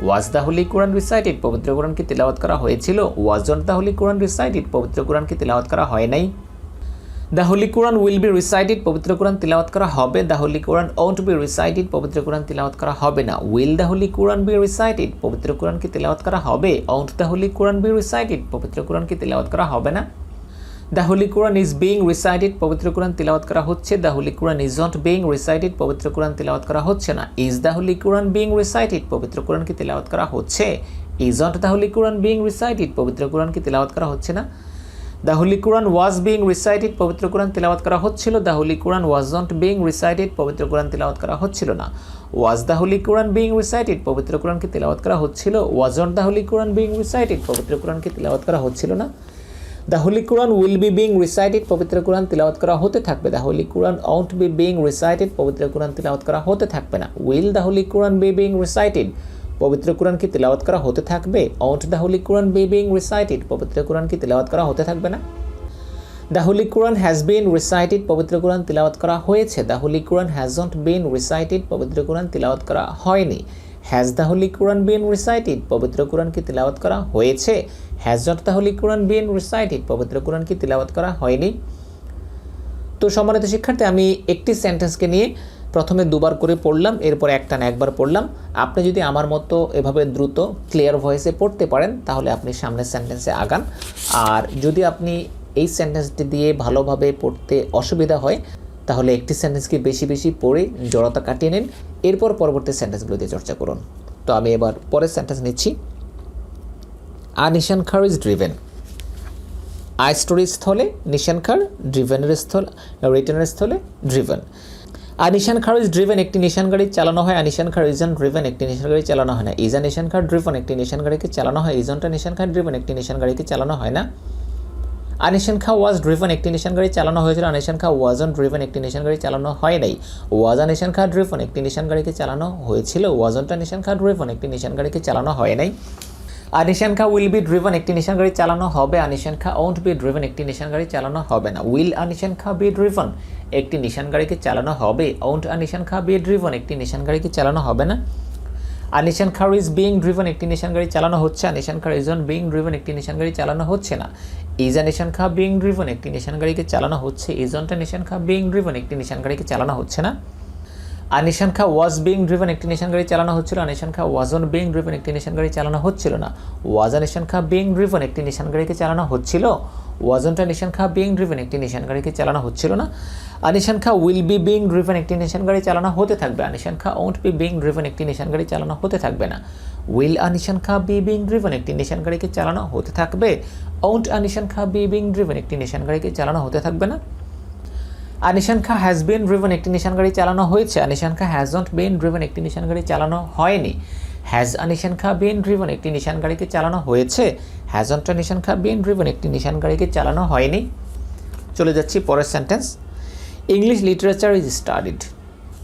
Was the Holi Quran recited, পবিত্র কোরআন কি তিলাওয়াত করা হয়েছিল? Wasn't the Holi Quran recited, পবিত্র কোরআন কি তিলাওয়াত করা হয় নাই? The Holi Quran will be recited, পবিত্র কোরআন তিলাওয়াত করা হবে। The Holi Quran won't be recited, পবিত্র কোরআন তিলাওয়াত করা হবে না। Will the Holi Quran be recited, পবিত্র কোরআন কি তিলাওয়াত করা হবে? Won't the Holi Quran be recited, পবিত্র কোরআন কি তিলাওয়াত করা হবে না? The Holi Quran is being recited, পবিত্র কোরআন তিলাওয়াত করা হচ্ছে। The Holi Quran isn't being recited, পবিত্র কোরআন তিলাওয়াত করা হচ্ছে না। Is the Holi Quran being recited, পবিত্র কোরআন কি তিলাওয়াত করা হচ্ছে? Isn't the Holi Quran being recited, পবিত্র কোরআন কি তিলাওয়াত করা হচ্ছে না? The Holi Quran was being recited, পবিত্র কোরআন তিলাওয়াত করা হচ্ছিল। The Holi Quran wasn't being recited, পবিত্র কোরআন তিলাওয়াত করা হচ্ছিল না। Was the Holi Quran being recited, পবিত্র কোরআন কি তিলাওয়াত করা হচ্ছিল? Wasn't the Holi Quran being recited, পবিত্র কোরআন কি তিলাওয়াত করা হচ্ছিল না? The Holi Quran will be being recited, পবিত্র কোরআন তিলাওয়াত করা হতে থাকবে। The Holi Quran won't be being recited, পবিত্র কোরআন তিলাওয়াত করা হতে থাকবে না। Will the Holi Quran be being recited, পবিত্র কোরআন কি তিলাওয়াত করা হতে থাকবে? Won't the Holi Quran be being recited, পবিত্র কোরআন কি তিলাওয়াত করা হতে থাকবে না? The Holi Quran has been recited, পবিত্র কোরআন তিলাওয়াত করা হয়েছে। The Holi Quran hasn't been recited, পবিত্র কোরআন তিলাওয়াত করা হয়নি। Has the Holi Quran been recited, পবিত্র কোরআন কি তিলাওয়াত করা হয়েছে? Hasn't the Holi Quran been recited, পবিত্র কোরআন কি তিলাওয়াত করা হয়নি? তো সম্মানিত শিক্ষার্থী, আমি একটি সেন্টেন্সকে নিয়ে প্রথমে দুবার করে পড়লাম, এরপর একটা না একবার পড়লাম। আপনি যদি আমার মতো এভাবে দ্রুত ক্লিয়ার ভয়েসে পড়তে পারেন তাহলে আপনি সামনের সেন্টেন্সে আগান। আর যদি আপনি এই সেন্টেন্সটি দিয়ে ভালোভাবে পড়তে অসুবিধা হয় তাহলে একটি সেন্টেন্সকে বেশি বেশি পড়ে জড়তা কাটিয়ে নিন, এরপর পরবর্তী সেন্টেন্সগুলো দিয়ে চর্চা করুন। তো আমি এবার পরের সেন্টেন্স নিচ্ছি। নিশান খার ইজ ড্রিভেন। আই স্টোরির স্থলে নিশান খার, ড্রিভেনের স্থলে রিটার্নের স্থলে ড্রিভেন। নিশান খার ইজ ড্রিভেন, একটি নিশান গাড়ি চালানো হয়। নিশান খার ইজন ড্রিভেন, একটি নিশান গাড়ি চালানো হয় না। ইজা নিশান খার ড্রিভেন, একটি নিশান গাড়িকে চালানো হয়। ইজনটা নিশান খার ড্রিভেন, একটি নিশান গাড়িকে চালানো হয় না। নিশান খা ওয়াজ ড্রিভেন, একটি নিশান গাড়ি চালানো হয়েছিল। নিশান খা ওয়াজন ড্রিভেন, একটি নিশান গাড়ি চালানো হয় নাই। ওয়াজা নিশান খা ড্রিভেন, একটি নিশান গাড়িকে চালানো হয়েছিল। ওয়াজনটা নিশান খা ড্রিভেন, একটি নিশান গাড়িকে চালানো হয় নাই। নিশান খা উইল বি ড্রিভেন, একটি নিশান গাড়ি চালানো হবে। নিশান খা ওন্ট বি ড্রিভেন, একটি নিশান গাড়ি চালানো হবে না। উইল নিশান খা বি ড্রিভেন, একটি নিশান গাড়িকে চালানো হবে। ওন্ট নিশান খা বি ড্রিভেন, একটি নিশান গাড়িকে চালানো হবে না। নিশান খার ইজ বিং ড্রিভেন, একটি নিশান গাড়ি চালানো হচ্ছে। নিশান খার ইজন বিং ড্রিভেন, একটি নিশান গাড়ি চালানো হচ্ছে না। ইজা নিশান খা বিং ড্রিভেন, একটি নিশান গাড়িকে চালানো হচ্ছে। ইজনটা নিশান খা বিং ড্রিভেন, একটি নিশান গাড়িকে চালানো হচ্ছে না। নিশান খা ওয়াজ বিং ড্রিভেন, একটি নিশান গাড়ি চালানো হচ্ছিল। নিশান খা ওয়াজন বিং ড্রিভেন, একটি নিশান গাড়ি চালানো হচ্ছিল না। ওয়াজা নিশান খা বিং ড্রিভেন, একটি নিশান গাড়িকে চালানো হচ্ছিল। ওয়াজনটা নিশান খা বিং ড্রিভেন, একটি নিশান গাড়িকে চালানো হচ্ছিল না। নিশান খা উইল বি বিং ড্রিভেন, একটি নিশান গাড়ি চালানো হতে থাকবে। নিশান খা ওন্ট বি বিং ড্রিভেন, একটি নিশান গাড়ি চালানো হতে থাকবে না। উইল নিশান খা বি বিং ড্রিভেন, একটি নিশান গাড়িকে চালানো হতে থাকবে। ওন্ট নিশান খা বি বিং ড্রিভেন, একটি নিশান গাড়িকে চালানো হতে থাকবে না। নিশান খা হ্যাজ বিন ড্রিভেন, একটি নিশান গাড়ি চালানো হয়েছে। নিশান খা হ্যাজন্ট বিন ড্রিভেন, একটি নিশান গাড়ি চালানো হয়নি। হ্যাজ নিশান খা বিন ড্রিভেন, একটি নিশান গাড়িকে চালানো হয়েছে। হ্যাজন্ট নিশান খা বিন ড্রিভেন, একটি নিশান গাড়িকে চালানো হয়নি। চলে যাচ্ছি পরের sentence. English literature is studied.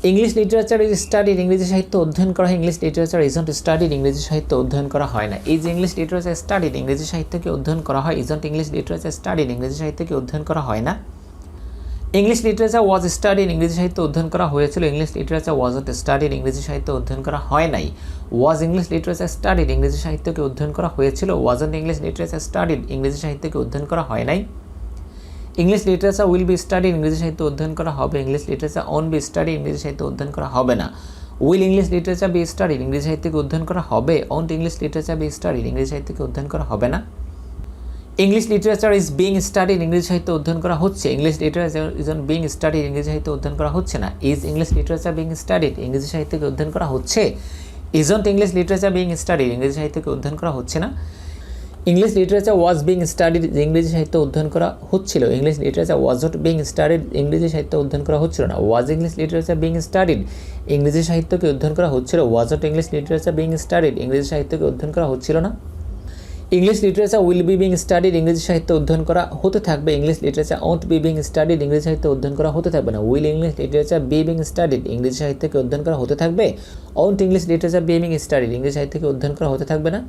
English literature is studied, ইংরেজি সাহিত্য অধ্যয়ন করা হয়। ইংলিশ লিটারেচার ইজন্ট স্টাডিড, ইংরেজি সাহিত্য অধ্যয়ন করা হয় না। ইজ ইংলিশ লিটারেচার স্টাডিড, ইংরেজি সাহিত্যকে অধ্যয়ন করা হয়। ইজন্ট ইংলিশ লিটারেচার স্টাডিড, ইংরেজি সাহিত্যকে অধ্যয়ন করা হয় না। ইংলিশ লিটারেচার ওয়াজ স্টাডিড, ইংরেজি সাহিত্য অধ্যয়ন করা হয়েছিল। ইংলিশ লিটারেচার ওয়াজন্ট স্টাডিড, ইংরেজি সাহিত্য অধ্যয়ন করা হয় নাই। ওয়াজ ইংলিশ লিটারেচার স্টাডিড, ইংরেজি সাহিত্যকে অধ্যয়ন করা হয়েছিল। ওয়াজন্ট ইংলিশ লিটারেচার স্টাডিড, ইংরেজি সাহিত্যকে অধ্যয়ন করা হয় নাই। English literature will be studied, ইংরেজি সাহিত্য অধ্যয়ন করা হবে। English literature won't be studied, ইংরেজি সাহিত্য অধ্যয়ন করা হবে না। Will English literature be studied, ইংরেজি সাহিত্যকে অধ্যয়ন করা হবে। Won't English literature be studied, ইংরেজি সাহিত্যকে অধ্যয়ন করা হবে না। English literature is being studied, ইংরেজি সাহিত্য অধ্যয়ন করা হচ্ছে। English literature is being studied, ইংরেজি সাহিত্য অধ্যয়ন করা হচ্ছে না। Is English literature being studied, ইংরেজি সাহিত্যকে অধ্যয়ন করা হচ্ছে। Isn't English literature being studied, ইংরেজি সাহিত্যকে অধ্যয়ন করা হচ্ছে না। English literature was being studied, ইংরেজি সাহিত্য অধ্যয়ন করা হচ্ছিল। English literature was not being studied, ইংরেজি সাহিত্য অধ্যয়ন করা হচ্ছিল না। ওয়াজ ইংলিশ লিটারেচার বিং স্টাডিড, ইংরেজি সাহিত্যকে অধ্যয়ন করা হচ্ছিল। Was not English literature being studied, ইংরেজি সাহিত্যকে অধ্যয়ন করা হচ্ছিল না। English literature will be being studied, ইংরেজি সাহিত্য অধ্যয়ন করা হতে থাকবে। English literature won't be being studied, ইংরেজি সাহিত্য অধ্যয়ন করা হতে থাকবে না। Will English literature be being studied, ইংরেজি সাহিত্যকে অধ্যয়ন করা হতে থাকবে। Won't English literature be being studied, ইংরেজি সাহিত্যকে অধ্যয়ন করা হতে থাকবে না।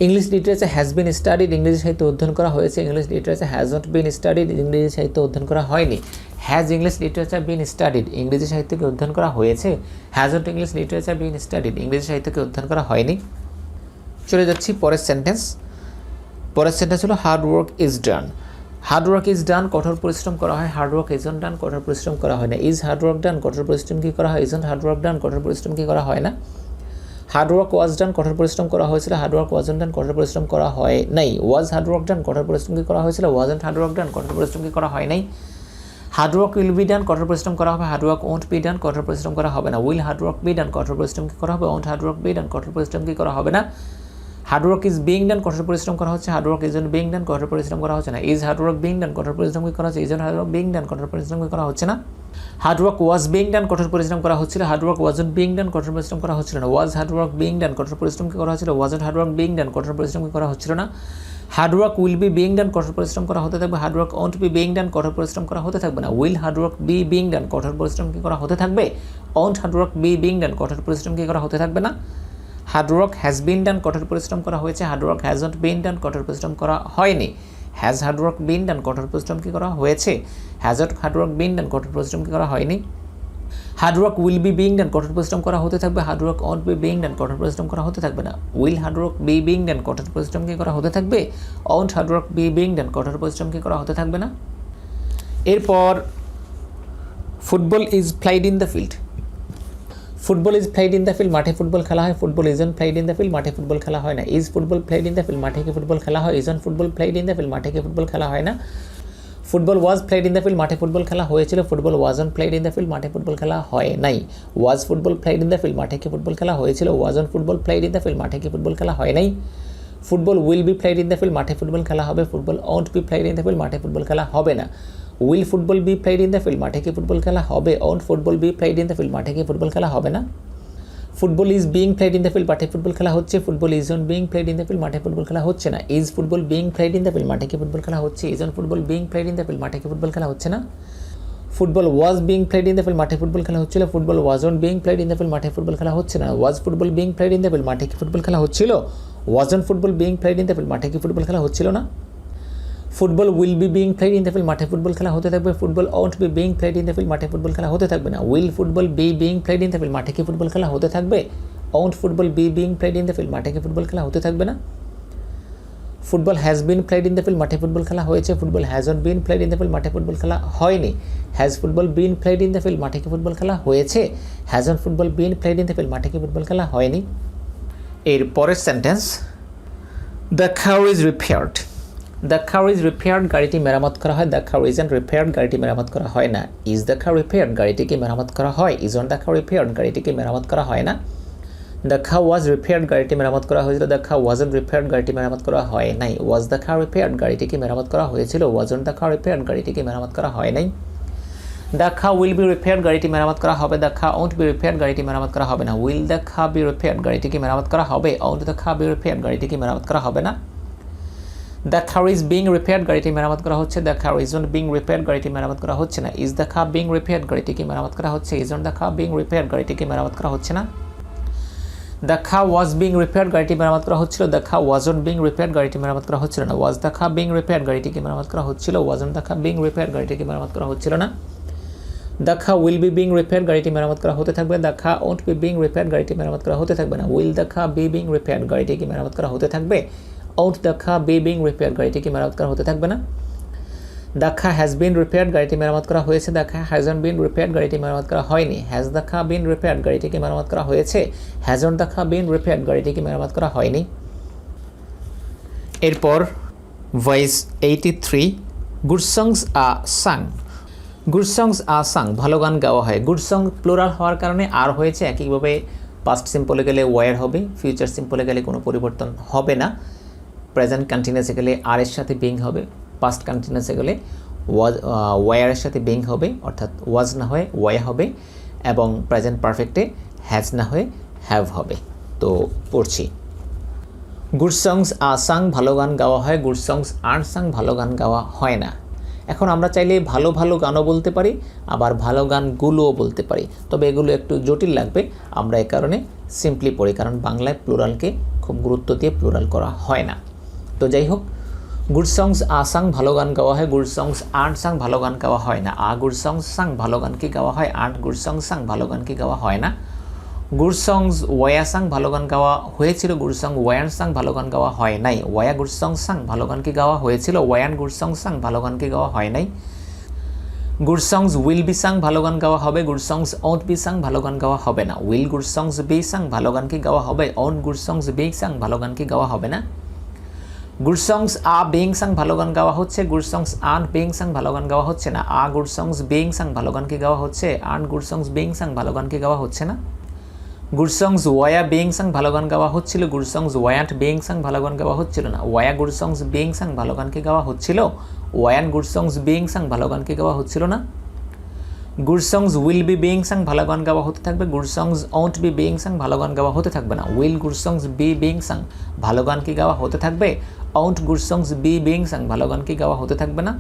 English literature has been studied, ইংরেজি সাহিত্য অধ্যয়ন করা হয়েছে। English literature has not been studied, ইংরেজি সাহিত্য অধ্যয়ন করা হয়নি। Has English literature been studied, ইংরেজি সাহিত্যকে অধ্যয়ন করা হয়েছে। Has not English literature been studied, ইংরেজি সাহিত্যকে অধ্যয়ন করা হয়নি। চলে যাচ্ছি পরের সেন্টেন্স। পরের সেন্টেন্স হলো hard work is done. Hard work is done, কঠোর পরিশ্রম করা হয়। হার্ড ওয়ার্ক ইজ ডান, কঠোর পরিশ্রম করা হয় না। ইজ হার্ড ওয়ার্ক ডান, কঠোর পরিশ্রম কি করা হয়? ইজন্ট হার্ড ওয়ার্ক ডান, কঠোর পরিশ্রম কি করা হয় না। হার্ড ওয়ার্ক ওয়াজ ডান, কঠোর পরিশ্রম করা হয়েছিল। হার্ড ওয়ার্ক ওয়াজন্ট ডান, কঠোর পরিশ্রম করা হয় নাই। ওয়াজ হার্ড ওয়ার্ক ডান, কঠোর পরিশ্রম কি করা হয়েছিল। ওয়াজন্ট হার্ড ওয়ার্ক ডান, কঠোর পরিশ্রম কি করা হয় নাই। Hard work will be done, কঠোর পরিশ্রম করা হবে। Hard work won't be done, কঠোর পরিশ্রম করা হবে না। Will hard work be done, কঠোর পরিশ্রম কি করা হবে। Won't hard work be done, কঠোর পরিশ্রম কি করা হবে না। Hard work is being done, কঠোর পরিশ্রম করা হচ্ছে। Hard work isn't being done, কঠোর পরিশ্রম করা হচ্ছে না। Is hard work being done, কঠোর পরিশ্রম কি করা হচ্ছে। Isn't hard work being done, কঠোর পরিশ্রম কি করা হচ্ছে না। Hard work was being done, কঠোর পরিশ্রম করা হচ্ছিল। Hard work wasn't being done, কঠোর পরিশ্রম করা হচ্ছিল না। ওয়াজ হার্ড ওয়ার্ক বিং ডান, কঠোর পরিশ্রম কি করা হচ্ছিল। Wasn't hard work being done, কঠোর পরিশ্রম কি করা হচ্ছিল না। Hard work will be being done, কঠোর পরিশ্রম করা হতে থাকবে। Hard work won't be being done, কঠোর পরিশ্রম করা হতে থাকবে না। Will hard work be being done, কঠোর পরিশ্রম কি করা হতে থাকবে। Won't hard work be being done, কঠোর পরিশ্রম কি করা হতে থাকবে না। Hard work has been done, কঠোর পরিশ্রম করা হয়েছে। Hard work has not been done, কঠোর পরিশ্রম করা হয়নি। Has hard work been done, কঠোর পরিশ্রম কি করা হয়েছে। Has not hard work been done, কঠোর পরিশ্রম কি করা হয়নি। Hard work will be being done, কঠোর পরিশ্রম করা হতে থাকবে। Hard work won't be being done, কঠোর পরিশ্রম করা হতে থাকবে না। Will hard work be being done, কঠোর পরিশ্রম কি করা হতে থাকবে। Won't hard work be being done, কঠোর পরিশ্রম কি করা হতে থাকবে না। এরপর football is প্লাইড in the field. Football is প্লাইড in the field, মাঠে ফুটবল খেলা হয়। Football isn't প্লাইড in the field, মাঠে ফুটবল খেলা হয় না। Is football played in the field, মাঠে কি ফুটবল খেলা হয়। Isn't football played in the field, মাঠে কি ফুটবল খেলা হয় না। Football was played in the field, মাঠে ফুটবল খেলা হয়েছিল। Football wasn't played in the field, মাঠে ফুটবল খেলা হয় নাই। Was football played in the field, মাঠে কি ফুটবল খেলা হয়েছিল। Wasn't football played in the field, মাঠে কি ফুটবল খেলা হয় নাই। Football will be played in the field, মাঠে ফুটবল খেলা হবে। Football won't be played in the field, মাঠে ফুটবল খেলা হবে না। Will football be played in the field, মাঠে কি ফুটবল খেলা হবে। Won't football be played in the field, মাঠে কি ফুটবল খেলা হবে না। Football is being played in the field, মাঠে ফুটবল খেলা হচ্ছে। Football isn't being played in the field, মাঠে ফুটবল খেলা হচ্ছে না। Is football being played in the field, মাঠে কি ফুটবল খেলা হচ্ছে। Isn't football being played in the field, মাঠে কি ফুটবল খেলা হচ্ছে না। Football was being played in the field, মাঠে ফুটবল খেলা হচ্ছিল। Football wasn't being played in the field, মাঠে ফুটবল খেলা হচ্ছে না। Was football being played in the field, মাঠে কি ফুটবল খেলা হচ্ছিল। Wasn't football being played in the field, মাঠে কি ফুটবল খেলা হচ্ছিল না। Football will be being played in the field, মাঠে ফুটবল খেলা হতে থাকবে। Football won't be being played in the field, মাঠে ফুটবল খেলা হতে থাকবে না। Will football be being played in the field, মাঠে কি ফুটবল খেলা হতে থাকবে। Won't football be being played in the field, মাঠে কি ফুটবল খেলা হতে থাকবে না। Football has been played in the field, মাঠে ফুটবল খেলা হয়েছে। Football hasn't bin played in the field, মাঠে ফুটবল খেলা হয়নি। Has football bin played in the field, মাঠে কি ফুটবল খেলা হয়েছে। Hasn't football bin played in the field, মাঠে কি ফুটবল খেলা হয়নি। এর পরের sentence, the car is repaired. The car is repaired, গাড়িটি মেরামত করা হয়। দ্য কার ইজন্ট রিপেয়ার্ড, গাড়িটি মেরামত করা হয় না। ইজ দ্য কার রিপেয়ার্ড, গাড়িটিকে মেরামত করা হয়। ইজন্ট দ্য কার রিপেয়ার্ড, গাড়িটিকে মেরামত করা হয় না। দ্য কার ওয়াজ রিপেয়ার্ড, গাড়িটি মেরামত করা হয়েছিল। দ্য কার ওয়াজন্ট রিপেয়ার্ড, গাড়িটি মেরামত করা হয় নাই। ওয়াজ দ্য কার রিপেয়ার্ড, গাড়িটিকে মেরামত করা হয়েছিল। ওয়াজন্ট দ্য কার রিপেয়ার্ড, গাড়িটিকে মেরামত করা হয় নাই। The car will be repaired, গাড়িটি মেরামত করা হবে। The car won't be repaired, গাড়িটি মেরামত করা হবে না। Will the car be repaired, গাড়িটিকে মেরামত করা হবে। Won't the car be repaired, গাড়িটিকে মেরামত করা হবে না। The car is being repaired, গাড়িটি মেরামত করা হচ্ছে। The car isn't being repaired, গাড়িটি মেরামত করা হচ্ছে না। Is the car being repaired, গাড়িটিকে মেরামত করা হচ্ছে। Isn't the car being repaired, গাড়িটিকে মেরামত করা হচ্ছে না। The car was being repaired, গাড়িটি মেরামত করা হচ্ছিল। The car wasn't being repaired, গাড়িটি মেরামত করা হচ্ছিল না। Was the car being repaired, গাড়িটিকে মেরামত করা হচ্ছিল। Wasn't the car being repaired, গাড়িটিকে মেরামত করা হচ্ছিল না। The car will be being repaired, গাড়িটি মেরামত করা হতে থাকবে। The car won't be being repaired, গাড়িটি মেরামত করা হতে থাকবে না। Will the car be being repaired, গাড়িটিকে মেরামত করা হতে থাকবে। Won't the car be being repaired, গাড়িটিকে মেরামত করা হতে থাকবে না। The car has been repaired, গাড়িটি মেরামত করা হয়েছে। The car hasn't been repaired, গাড়িটি মেরামত করা হয়নি। Has the car been repaired, গাড়িটিকে মেরামত করা হয়েছে। Hasn't the car been repaired, গাড়িটিকে মেরামত করা হয়নি। এরপর voice 83, good songs are sung. Good songs are সাং, ভালো গান গাওয়া হয়। গুড সং প্লুরাল হওয়ার কারণে আর হয়েছে। একইভাবে পাস্ট সিম্পলে গেলে ওয়ার হবে, ফিউচার সিম্পলে গেলে কোনো পরিবর্তন হবে না। প্রেজেন্ট কন্টিনিউয়াসে গেলে আর এর সাথে বিং হবে, পাস্ট কন্টিনিউয়াসে গেলে ওয়ার সাথে বিং হবে অর্থাৎ ওয়াজ না হয়ে ওয়া হবে, এবং প্রেজেন্ট পারফেক্টে হ্যাজ না হয়ে হ্যাভ হবে। তো পড়ছি। গুড সংস আর সাং ভালো গান গাওয়া হয়, গুড সংস আর সাং ভালো গান গাওয়া হয় না। এখন আমরা চাইলে ভালো ভালো গানও বলতে পারি, আবার ভালো গানগুলোও বলতে পারি, তবে এগুলো একটু জটিল লাগবে। আমরা এ কারণে সিম্পলি পড়ি, কারণ বাংলায় প্লুরালকে খুব গুরুত্ব দিয়ে প্লুরাল করা হয় না। তো যাই হোক, গুড সংস আর সাং ভালো গান গাওয়া হয়, গুড সংস আর্ট সাং ভালো গান গাওয়া হয় না। গুড সংস সাং ভালো গান কি গাওয়া হয়, আর্ট গুড সংস সাং ভালো গান কি গাওয়া হয় না। গুড সংস ওয়া সাং ভালো গান গাওয়া হয়েছিল, গুড সং ওয়ান সাং ভালো গান গাওয়া হয় নাই। ওয়া গুড সং সাং ভালো গান কি গাওয়া হয়েছিল, ওয়ান গুড সং সাং ভালো গান কি গাওয়া হয় নাই। Good songs will be sung ভালো গান গাওয়া হবে, good songs won't be sung ভালো গান গাওয়া হবে না। Will good songs be sung ভালো গান কি গাওয়া হবে, won't good songs be sung ভালো গান কি গাওয়া হবে না। গুড সংস বিং সাং ভালো গান গাওয়া হচ্ছে, গুড সংস আন্ট বিং সাং ভালো গান গাওয়া হচ্ছে না। গুড সংস বিং সাং ভালো গান কি গাওয়া হচ্ছে, আন্ট গুড সংস বিং সাং ভালো গান কি গাওয়া হচ্ছে না। গুড সংস ওয়া বিং সাং ভালো গান গাওয়া হচ্ছিল, গুড সংস ওয়ান্ট বিং সাং ভালো গান গাওয়া হচ্ছিল না। ওয়া গুড সংস বিং সাং ভালো গান কি গাওয়া হচ্ছিল, ওয়ান গুড সংস বিং সাং ভালো গান কি গাওয়া হচ্ছিল না। Good songs will be being sung ভালো গান গাওয়া হতে থাকবে, good songs won't be being sung ভালো গান গাওয়া হতে থাকবে না। Will good songs be being sung ভালো গান কি গাওয়া হতে থাকবে, won't good songs be being sung ভালো গান কি গাওয়া হতে থাকবে না।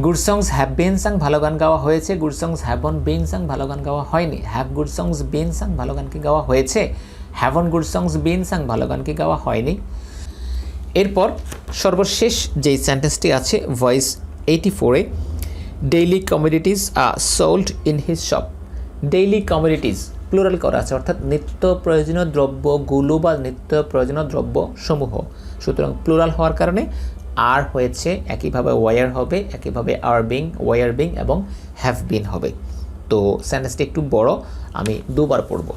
গুড সংস হ্যাভ বিন সাং ভালো গান গাওয়া হয়েছে, গুড সংস হ্যাভন বিন সাং ভালো গান গাওয়া হয়নি। হ্যাভ গুড সংস বিন সাং ভালো গান কি গাওয়া হয়েছে, হ্যাভন গুড সংস বিন সাং ভালো গান কি গাওয়া হয়নি। এরপর সর্বশেষ যেই সেন্টেন্সটি আছে ভয়েস 84-এ, daily commodities are sold in his shop. Daily commodities plural করা আছে, অর্থাৎ নিত্য প্রয়োজনীয় দ্রব্যগুলো বা নিত্য প্রয়োজনীয় দ্রব্য সমূহ। সুতরাং প্লুরাল হওয়ার কারণে আর হয়েছে, একইভাবে ওয়ার হবে, একইভাবে আর বিং, ওয়ার বিং এবং হ্যাভ বিন হবে। তো সেন্টেন্সটি একটু বড়, আমি দুবার পড়ব।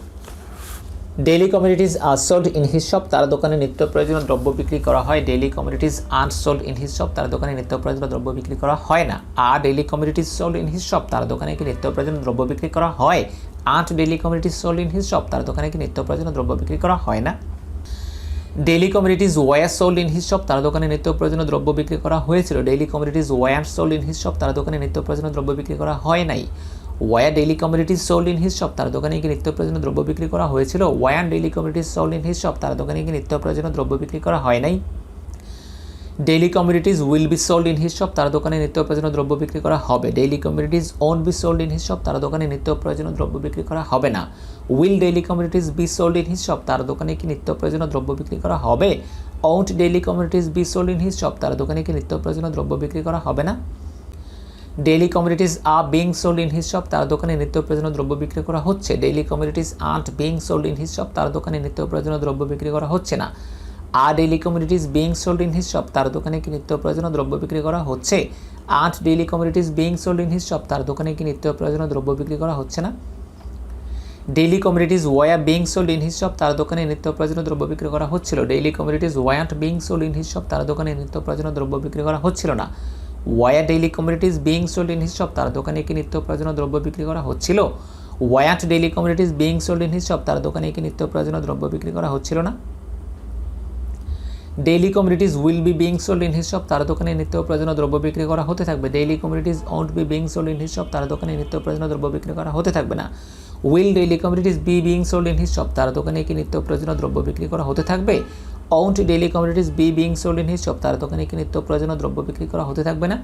Daily commodities are sold in his shop, তার দোকানে নিত্য প্রয়োজনীয় দ্রব্য বিক্রি করা হয়। Daily commodities are sold in his shop, তার দোকানে নিত্য প্রয়োজনীয় দ্রব্য বিক্রি করা হয় না। Daily commodities sold in his shop, তার দোকানে কি নিত্য প্রয়োজনীয় দ্রব্য বিক্রি করা হয়। Daily commodities sold in his shop, তার দোকানে কি নিত্য প্রয়োজনীয় দ্রব্য বিক্রি করা হয় না। Daily commodities were sold in his shop, তার দোকানে নিত্য প্রয়োজনীয় দ্রব্য বিক্রি করা হয়েছিল। Daily commodities were sold in his shop, তার দোকানে নিত্য প্রয়োজনীয় দ্রব্য বিক্রি করা হয় নাই। ওয়া daily commodities sold in his shop, তার দোকানে কি নিত্য প্রয়োজনীয় দ্রব্য বিক্রি করা হয়েছিল। One daily commodities sold in his shop, তার দোকানে কি নিত্য প্রয়োজনীয় দ্রব্য বিক্রি করা হয় নাই। Daily commodities will be sold in his shop, তার দোকানে নিত্য প্রয়োজনীয় দ্রব্য বিক্রি করা হবে। Daily commodities won't be sold in his shop, তার দোকানে নিত্য প্রয়োজনীয় দ্রব্য বিক্রি করা হবে না। Will daily commodities B sold in his shop, তার দোকানে কি নিত্য প্রয়োজনীয় দ্রব্য বিক্রি করা হবে। Won't daily commodities B sold in his shop, তার দোকানে কি নিত্য প্রয়োজনীয় দ্রব্য বিক্রি করা হবে না। Daily commodities are being sold in his shop, তার দোকানে নিত্য প্রয়োজনীয় দ্রব্য বিক্রি করা হচ্ছে। Daily commodities aren't being sold in his shop, তার দোকানে নিত্য প্রয়োজনীয় দ্রব্য বিক্রি করা হচ্ছে না। Daily commodities being sold in his shop, তার দোকানে কি নিত্য প্রয়োজনীয় দ্রব্য বিক্রি করা হচ্ছে। Daily commodities being sold in his shop, তার দোকানে কি নিত্য প্রয়োজনীয় দ্রব্য বিক্রি করা হচ্ছে না। ডেইলি কমোডিটিস ওয়া being sold in his shop, তার দোকানে নিত্য প্রয়োজনীয় দ্রব্য বিক্রি করা হচ্ছিল। Daily commodities want being sold in his shop, তার দোকানে নিত্য প্রয়োজনীয় দ্রব্য বিক্রি করা হচ্ছিল না। ওয়া daily commodities being sold in his shop, তার দোকানে কি নিত্য প্রয়োজনীয় দ্রব্য বিক্রি করা হচ্ছিল। Want daily commodities being sold in his shop, তার দোকানে কি নিত্য প্রয়োজনীয় দ্রব্য বিক্রি করা হচ্ছিল না। Daily commodities will be being sold in his shop, তার দোকানে নিত্য প্রয়োজনীয় দ্রব্য বিক্রি করা হতে থাকবে। Daily commodities won't be being sold in his shop, তার দোকানে নিত্য প্রয়োজনীয় দ্রব্য বিক্রি করা হতে থাকবে না। Will daily commodities be being sold in his shop, তার দোকানে কি নিত্য প্রয়োজনীয় দ্রব্য বিক্রি করা হতে থাকবে। Won't daily commodities be being sold in his shop, তার দোকানে কি নিত্য প্রয়োজনীয় দ্রব্য বিক্রি করা হতে থাকবে না।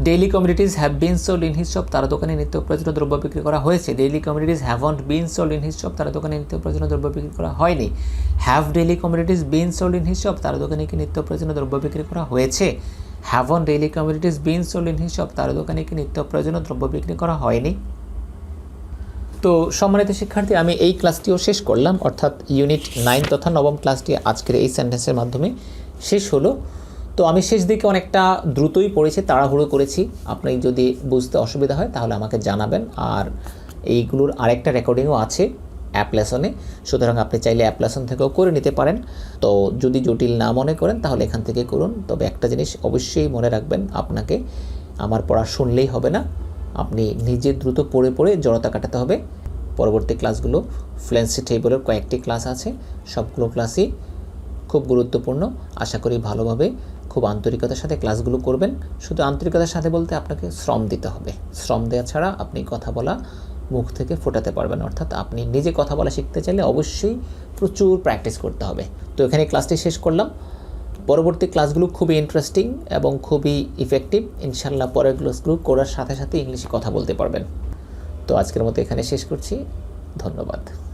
Daily commodities have been sold in his shop, তার দোকানে নিত্য প্রয়োজনীয় দ্রব্য বিক্রি করা হয়েছে। Daily commodities haven't been sold in his shop, তার দোকানে নিত্য প্রয়োজনীয় দ্রব্য বিক্রি করা হয়নি। Have daily commodities been sold in his shop, তার দোকানে কি নিত্য প্রয়োজনীয় দ্রব্য বিক্রি করা হয়েছে। Haven't daily commodities been sold in his shop, তার দোকানে কি নিত্য প্রয়োজনীয় দ্রব্য বিক্রি করা হয়নি। তো সম্মানিত শিক্ষার্থী, আমি এই ক্লাসটিও শেষ করলাম, অর্থাৎ ইউনিট 9 তথা নবম ক্লাসটি আজকের এই সেন্টেন্সের মাধ্যমে শেষ হলো। তো আমি শেষ দিকে অনেকটা দ্রুতই পড়েছি, তাড়াহুড়ো করেছি। আপনি যদি বুঝতে অসুবিধা হয় তাহলে আমাকে জানাবেন। আর এইগুলোর আরেকটা রেকর্ডিংও আছে অ্যাপ লেসনে, সুতরাং আপনি চাইলে অ্যাপ লেসন থেকেও করে নিতে পারেন। তো যদি জটিল না মনে করেন তাহলে এখান থেকে করুন। তবে একটা জিনিস অবশ্যই মনে রাখবেন, আপনাকে আমার পড়া শুনলেই হবে না, আপনি নিজে দ্রুত পড়ে পড়ে জড়তা কাটাতে হবে। পরবর্তী ক্লাসগুলো ফ্লুয়েন্সি টেবলের কয়েকটি ক্লাস আছে, সবগুলো ক্লাসই খুব গুরুত্বপূর্ণ। আশা করি ভালোভাবে খুব আন্তরিকতার সাথে ক্লাসগুলো করবেন। শুধু আন্তরিকতার সাথে বলতে আপনাকে শ্রম দিতে হবে। শ্রম দেওয়া ছাড়া আপনি কথা বলা মুখ থেকে ফোটাতে পারবেন, অর্থাৎ আপনি নিজে কথা বলা শিখতে চাইলে অবশ্যই প্রচুর প্র্যাকটিস করতে হবে। তো এখানে ক্লাসটি শেষ করলাম। পরবর্তী ক্লাসগুলো খুবই ইন্টারেস্টিং এবং খুবই ইফেক্টিভ। ইনশাল্লাহ পরের ক্লাসগুলো করার সাথে সাথে ইংলিশে কথা বলতে পারবেন। তো আজকের মতো এখানে শেষ করছি। ধন্যবাদ।